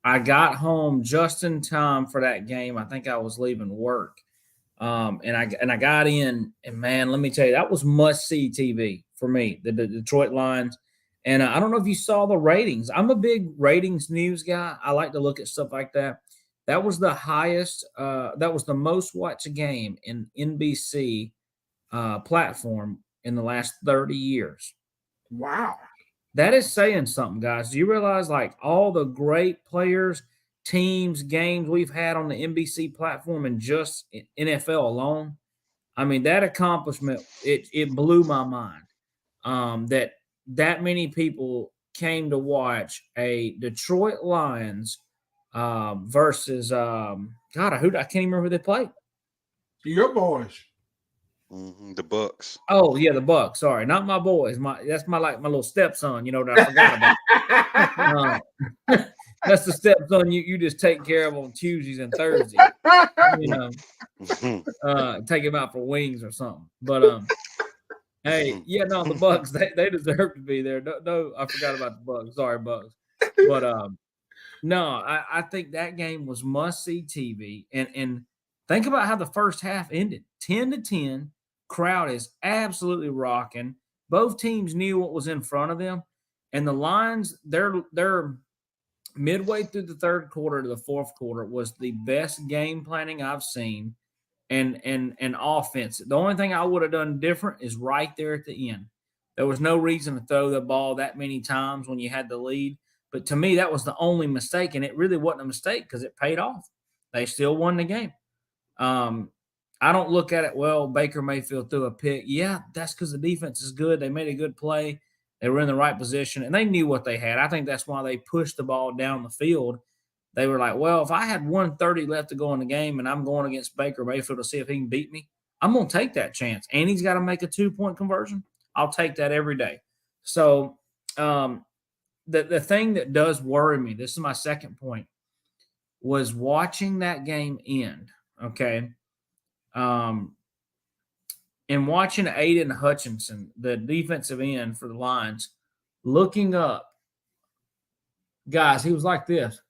Speaker 1: I got home just in time for that game. I think I was leaving work, and I got in, and man, let me tell you, that was must-see TV for me. The Detroit Lions, and I don't know if you saw the ratings. I'm a big ratings news guy. I like to look at stuff like that. That was the highest. That was the most watched game in NBC platform in the last 30 years.
Speaker 2: Wow.
Speaker 1: That is saying something, guys. Do you realize, like, all the great players, teams, games we've had on the NBC platform and just NFL alone? I mean, that accomplishment, it blew my mind that many people came to watch a Detroit Lions versus I can't remember who they played.
Speaker 2: Your boys.
Speaker 3: The Bucks.
Speaker 1: Oh yeah, the Bucks. Sorry, not my boys. That's my little stepson. You know that I forgot about. That's the stepson you just take care of on Tuesdays and Thursdays. You know, take him out for wings or something. But hey, yeah, no, the Bucks they deserve to be there. No, I forgot about the Bucks. Sorry, Bucks. But no, I think that game was must-see TV. And think about how the first half ended. 10-10. Crowd is absolutely rocking. Both teams knew what was in front of them. And the Lions, they're midway through the third quarter to the fourth quarter was the best game planning I've seen. And offense. The only thing I would have done different is right there at the end. There was no reason to throw the ball that many times when you had the lead. But to me, that was the only mistake, and it really wasn't a mistake because it paid off. They still won the game. I don't look at it, well, Baker Mayfield threw a pick. Yeah, that's because the defense is good. They made a good play. They were in the right position, and they knew what they had. I think that's why they pushed the ball down the field. They were like, well, if I had 1:30 left to go in the game and I'm going against Baker Mayfield to see if he can beat me, I'm going to take that chance. And he's got to make a 2-point conversion. I'll take that every day. So the thing that does worry me, this is my second point, was watching that game end, okay? And watching Aiden Hutchinson, the defensive end for the Lions, looking up, guys, he was like this.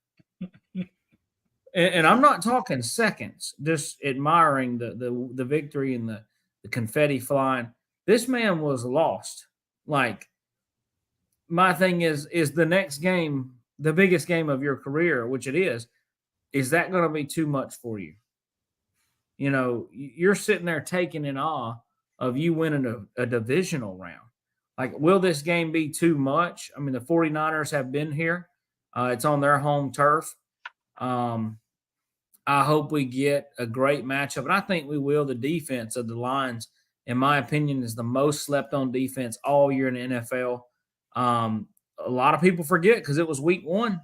Speaker 1: And I'm not talking seconds, just admiring the victory and the confetti flying. This man was lost. Like, my thing is the next game, the biggest game of your career, which it is that going to be too much for you? You know, you're sitting there taking in awe of you winning a divisional round. Like, will this game be too much? I mean, the 49ers have been here. It's on their home turf. I hope we get a great matchup, and I think we will. The defense of the Lions, in my opinion, is the most slept-on defense all year in the NFL. A lot of people forget because it was week 1.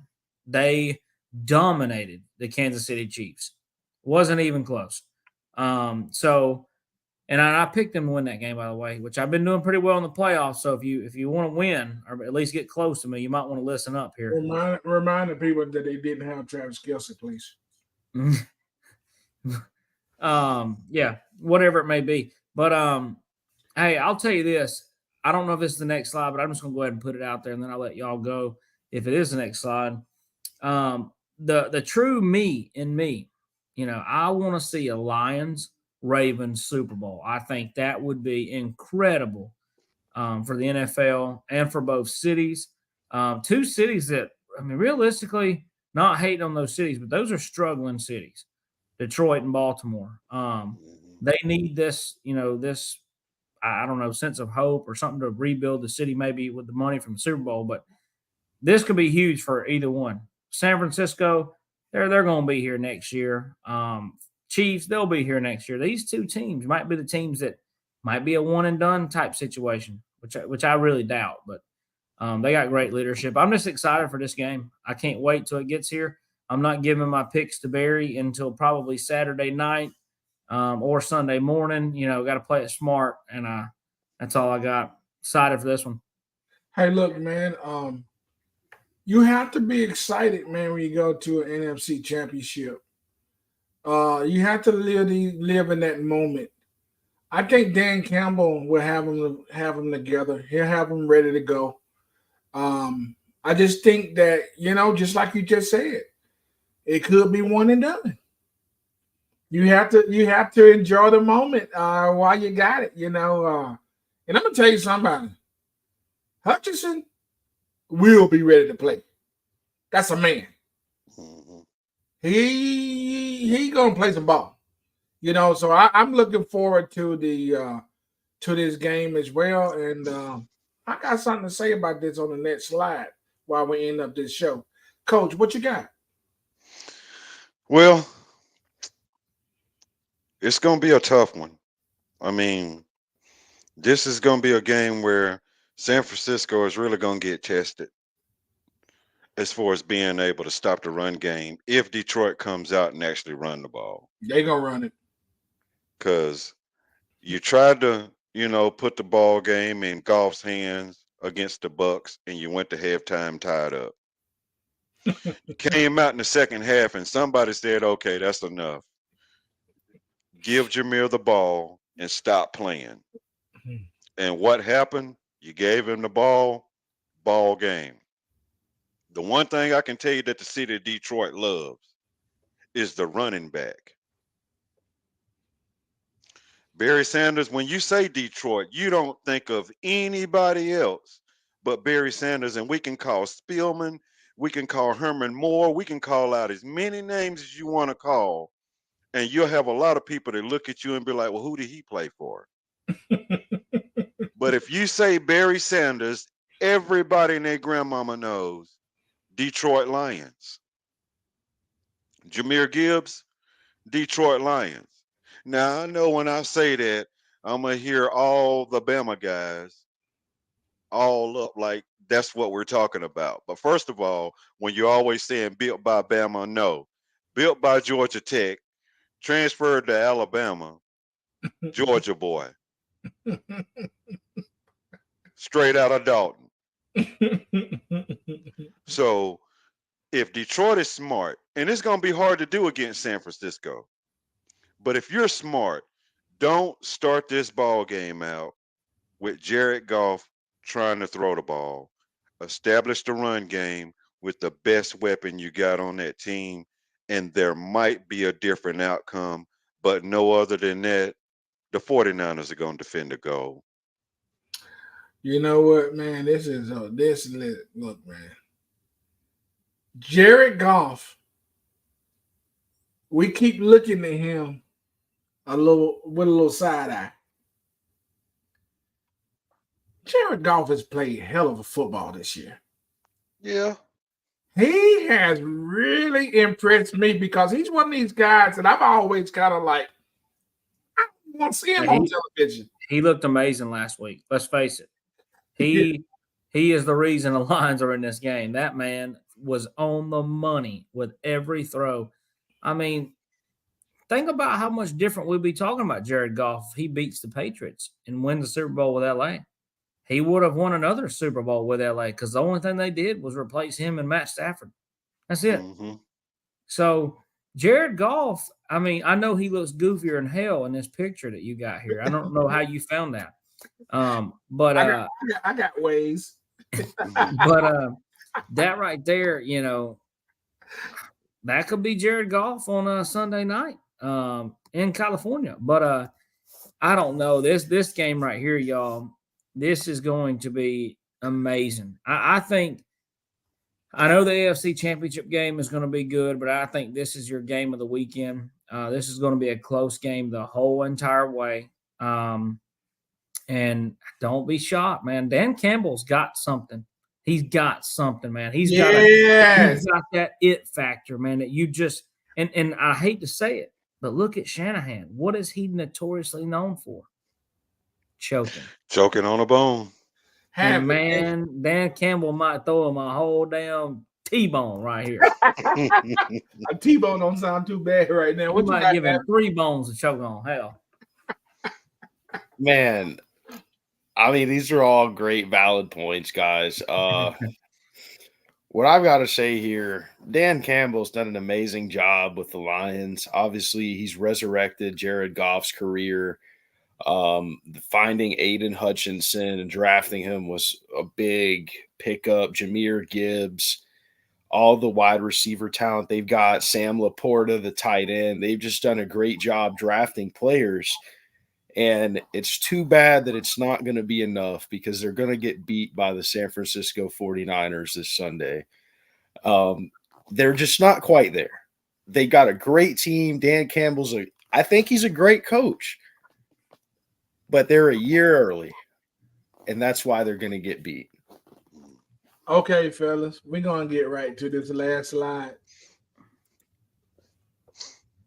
Speaker 1: They dominated the Kansas City Chiefs. Wasn't even close. And I picked them to win that game, by the way, which I've been doing pretty well in the playoffs. So if you want to win or at least get close to me, you might want to listen up here.
Speaker 2: Remind the people that they didn't have Travis Kelce, please.
Speaker 1: Yeah, whatever it may be. But hey, I'll tell you this. I don't know if this is the next slide, but I'm just gonna go ahead and put it out there, and then I'll let y'all go if it is the next slide. The true me in me, you know, I want to see a Lions Ravens Super Bowl. I think that would be incredible for the NFL and for both cities. Two cities that, I mean, realistically, not hating on those cities, but those are struggling cities, Detroit and Baltimore. They need this, you know, this I don't know, sense of hope or something to rebuild the city, maybe with the money from the Super Bowl. But this could be huge for either one. San Francisco, they're going to be here next year. Chiefs, they'll be here next year. These two teams might be the teams that might be a one and done type situation, which I really doubt. But they got great leadership. I'm just excited for this game. I can't wait till it gets here. I'm not giving my picks to Barry until probably Saturday night or Sunday morning. Got to play it smart, and that's all I got. Excited for this one.
Speaker 2: Hey, look, man. You have to be excited, man, when you go to an NFC championship. You have to live in that moment. I think Dan Campbell will have them together. He'll have them ready to go. I just think that, just like you just said, it could be one and done. You have to enjoy the moment while you got it, and I'm gonna tell you something. Hutchinson will be ready to play. That's a man.
Speaker 3: Mm-hmm.
Speaker 2: He gonna play some ball, So I'm looking forward to to this game as well, and I got something to say about this on the next slide while we end up this show. Coach, what you got?
Speaker 3: Well, it's going to be a tough one. I mean, this is going to be a game where San Francisco is really going to get tested as far as being able to stop the run game if Detroit comes out and actually run the ball.
Speaker 2: They gonna run it.
Speaker 3: Because you tried to, put the ball game in Goff's hands against the Bucks, and you went to halftime tied up. Came out in the second half, and somebody said, okay, that's enough. Give Jameer the ball and stop playing. And what happened? You gave him the ball game. The one thing I can tell you that the city of Detroit loves is the running back. Barry Sanders, when you say Detroit, you don't think of anybody else but Barry Sanders, and we can call Spielman, we can call Herman Moore, we can call out as many names as you want to call, and you'll have a lot of people that look at you and be like, well, who did he play for? But if you say Barry Sanders, everybody and their grandmama knows Detroit Lions. Jahmyr Gibbs, Detroit Lions. Now, I know when I say that, I'm going to hear all the Bama guys all up like that's what we're talking about. But first of all, when you're always saying built by Bama, no. Built by Georgia Tech, transferred to Alabama, Georgia boy. Straight out of Dalton. So if Detroit is smart, and it's going to be hard to do against San Francisco, but if you're smart, don't start this ball game out with Jared Goff trying to throw the ball. Establish the run game with the best weapon you got on that team, and there might be a different outcome, but no other than that, the 49ers are going to defend the goal.
Speaker 2: You know what, man? Look, man. Jared Goff, we keep looking at him with a little side eye. Jared Goff has played hell of a football this year.
Speaker 3: Yeah.
Speaker 2: He has really impressed me because he's one of these guys that I've always kind of like, I want to see him on television.
Speaker 1: He looked amazing last week. Let's face it. He is the reason the Lions are in this game. That man was on the money with every throw. I mean, think about how much different we'd be talking about Jared Goff if he beats the Patriots and wins the Super Bowl with LA. He would have won another Super Bowl with LA because the only thing they did was replace him and Matt Stafford. That's it.
Speaker 3: Mm-hmm.
Speaker 1: So Jared Goff, I mean, I know he looks goofier than hell in this picture that you got here. I don't know how you found that. But
Speaker 2: I got ways.
Speaker 1: But that right there, that could be Jared Goff on a Sunday night in California. But I don't know. This game right here, y'all, this is going to be amazing. I think I know the AFC Championship game is going to be good, but I think this is your game of the weekend. This is going to be a close game the whole entire way. And don't be shocked, man. Dan Campbell's got something. He's got something, man. He's
Speaker 2: Yes.
Speaker 1: got that it factor, man, that you just and I hate to say it, but look at Shanahan. What is he notoriously known for? Choking.
Speaker 3: Choking on a bone.
Speaker 1: And
Speaker 2: Havoc.
Speaker 1: man, Dan Campbell might throw him a whole damn T-bone right here.
Speaker 2: A T-bone don't sound too bad right now.
Speaker 1: We
Speaker 2: What you
Speaker 1: might
Speaker 2: got,
Speaker 1: give him
Speaker 2: Havoc?
Speaker 1: 3 bones to choke on. Hell.
Speaker 4: Man, I mean, these are all great, valid points, guys. What I've got to say here, Dan Campbell's done an amazing job with the Lions. Obviously, he's resurrected Jared Goff's career. Finding Aiden Hutchinson and drafting him was a big pickup. Jahmyr Gibbs, all the wide receiver talent they've got, Sam Laporta, the tight end. They've just done a great job drafting players. And it's too bad that it's not going to be enough because they're going to get beat by the San Francisco 49ers this Sunday. They're just not quite there. They got a great team. Dan Campbell's I think he's a great coach, but they're a year early, and that's why they're going to get beat.
Speaker 2: Okay, fellas, we're going to get right to this last slide.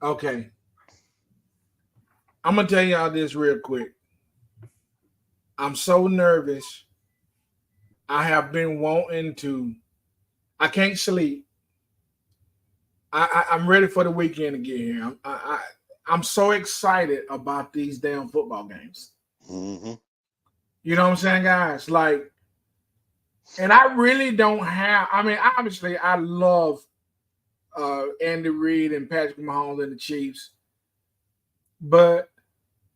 Speaker 2: Okay. I'm going to tell y'all this real quick. I'm so nervous. I have been wanting to. I can't sleep. I'm ready for the weekend to get here. I'm so excited about these damn football games.
Speaker 3: Mm-hmm.
Speaker 2: You know what I'm saying, guys? Like, and I really don't have. I mean, obviously, I love Andy Reid and Patrick Mahomes and the Chiefs, but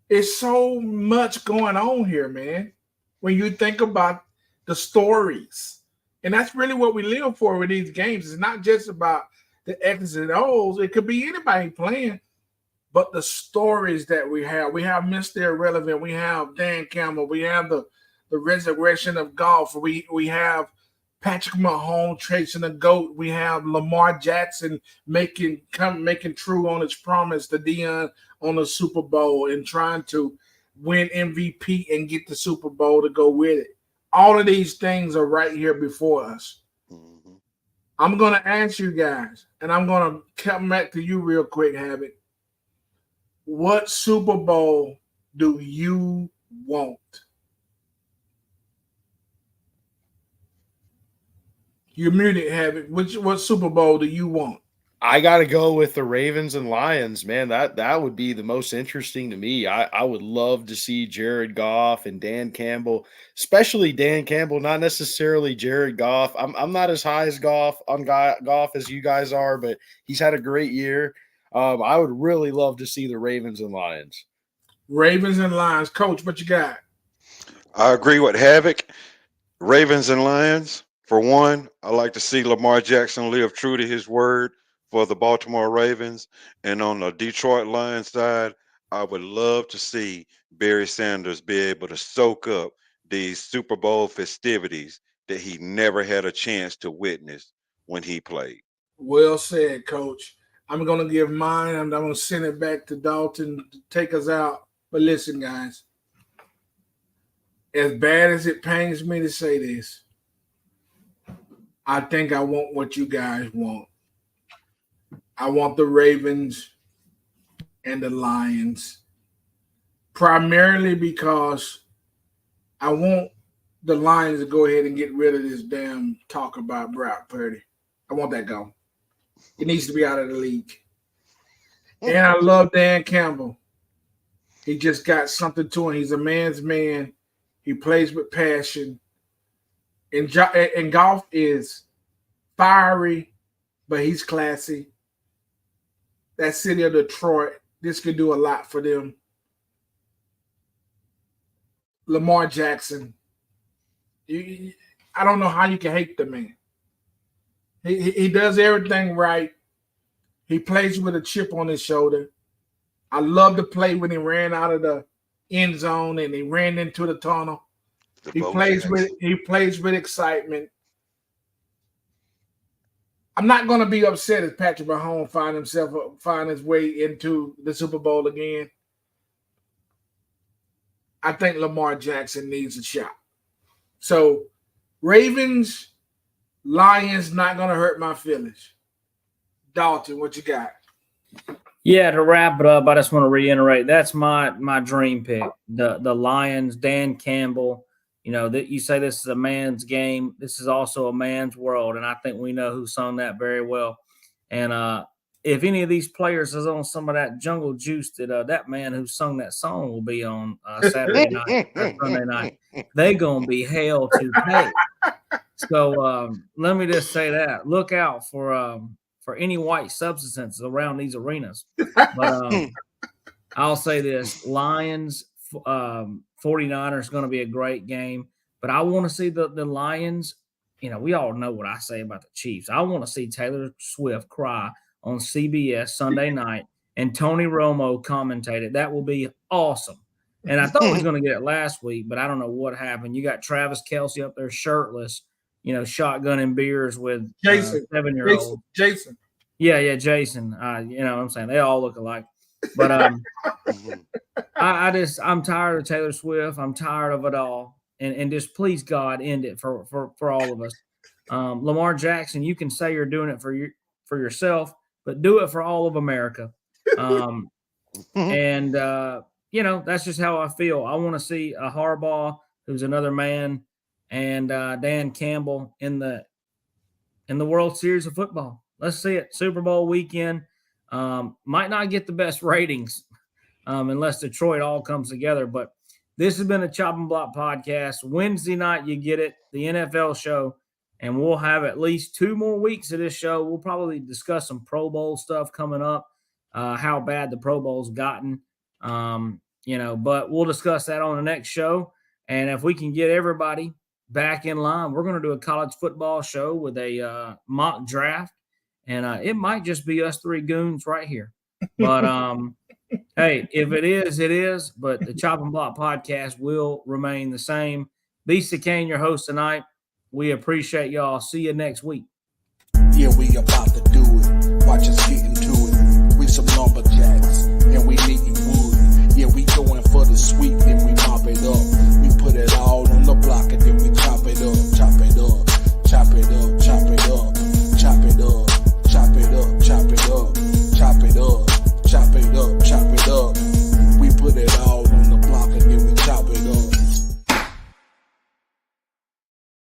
Speaker 2: it's so much going on here, man. When you think about the stories, and that's really what we live for with these games. It's not just about the X's and O's. It could be anybody playing, but the stories that we have. We have Mr. Irrelevant. We have Dan Campbell. We have the resurrection of golf. We have Patrick Mahomes chasing the GOAT. We have Lamar Jackson making true on his promise to Deion on the Super Bowl and trying to win MVP and get the Super Bowl to go with it. All of these things are right here before us.
Speaker 3: Mm-hmm.
Speaker 2: I'm going to ask you guys, and I'm going to come back to you real quick, Havoc. What Super Bowl do you want? You're muted, Havoc. What Super Bowl do you want?
Speaker 4: I got to go with the Ravens and Lions, man. That would be the most interesting to me. I would love to see Jared Goff and Dan Campbell, especially Dan Campbell, not necessarily Jared Goff. I'm not as high as Goff as you guys are, but he's had a great year. I would really love to see the Ravens and Lions.
Speaker 2: Ravens and Lions. Coach, what you got?
Speaker 3: I agree with Havoc. Ravens and Lions. For one, I like to see Lamar Jackson live true to his word for the Baltimore Ravens. And on the Detroit Lions side, I would love to see Barry Sanders be able to soak up these Super Bowl festivities that he never had a chance to witness when he played.
Speaker 2: Well said, Coach. I'm going to give mine. I'm going to send it back to Dalton to take us out. But listen, guys, as bad as it pains me to say this, I think I want what you guys want. I want the Ravens and the Lions, primarily because I want the Lions to go ahead and get rid of this damn talk about Brock Purdy. I want that gone. It needs to be out of the league. And I love Dan Campbell. He just got something to him. He's a man's man. He plays with passion. And Goff is fiery, but he's classy. That city of Detroit, this could do a lot for them. Lamar Jackson. I don't know how you can hate the man. He does everything right. He plays with a chip on his shoulder. I love the play when he ran out of the end zone and he ran into the tunnel. He plays with excitement. I'm not going to be upset if Patrick Mahomes find his way into the Super Bowl again. I think Lamar Jackson needs a shot. So Ravens, Lions, not going to hurt my feelings. Dalton, what you got?
Speaker 1: Yeah, to wrap it up, I just want to reiterate that's my dream pick. The Lions, Dan Campbell. You know, that you say this is a man's game. This is also a man's world, and I think we know who sung that very well. And if any of these players is on some of that jungle juice that man who sung that song will be on Saturday night or Sunday night, they gonna be hell to pay. So let me just say that. Look out for any white substances around these arenas. But I'll say this: Lions, 49ers is going to be a great game. But I want to see the Lions. You know, we all know what I say about the Chiefs. I want to see Taylor Swift cry on CBS Sunday night and Tony Romo commentate it. That will be awesome. And I thought he was going to get it last week, but I don't know what happened. You got Travis Kelce up there shirtless, you know, shotgunning beers with
Speaker 2: Jason,
Speaker 1: 7-year-old.
Speaker 2: Jason.
Speaker 1: Yeah, Jason. You know what I'm saying? They all look alike. But I'm tired of Taylor Swift. I'm tired of it all. And just please, God, end it for all of us. Lamar Jackson, you can say you're doing it for yourself, but do it for all of America. And you know, that's just how I feel. I want to see a Harbaugh, who's another man, and Dan Campbell in the World Series of football. Let's see it. Super Bowl weekend. Might not get the best ratings unless Detroit all comes together. But this has been a Chop and Block podcast. Wednesday night, you get it, the NFL show, and we'll have at least 2 more weeks of this show. We'll probably discuss some Pro Bowl stuff coming up, how bad the Pro Bowl's gotten, you know, but we'll discuss that on the next show. And if we can get everybody back in line, we're going to do a college football show with a mock draft. And it might just be us 3 goons right here. But, hey, if it is, it is. But the Chop and Block podcast will remain the same. B.C. Kane, your host tonight. We appreciate y'all. See you next week.
Speaker 5: Yeah, we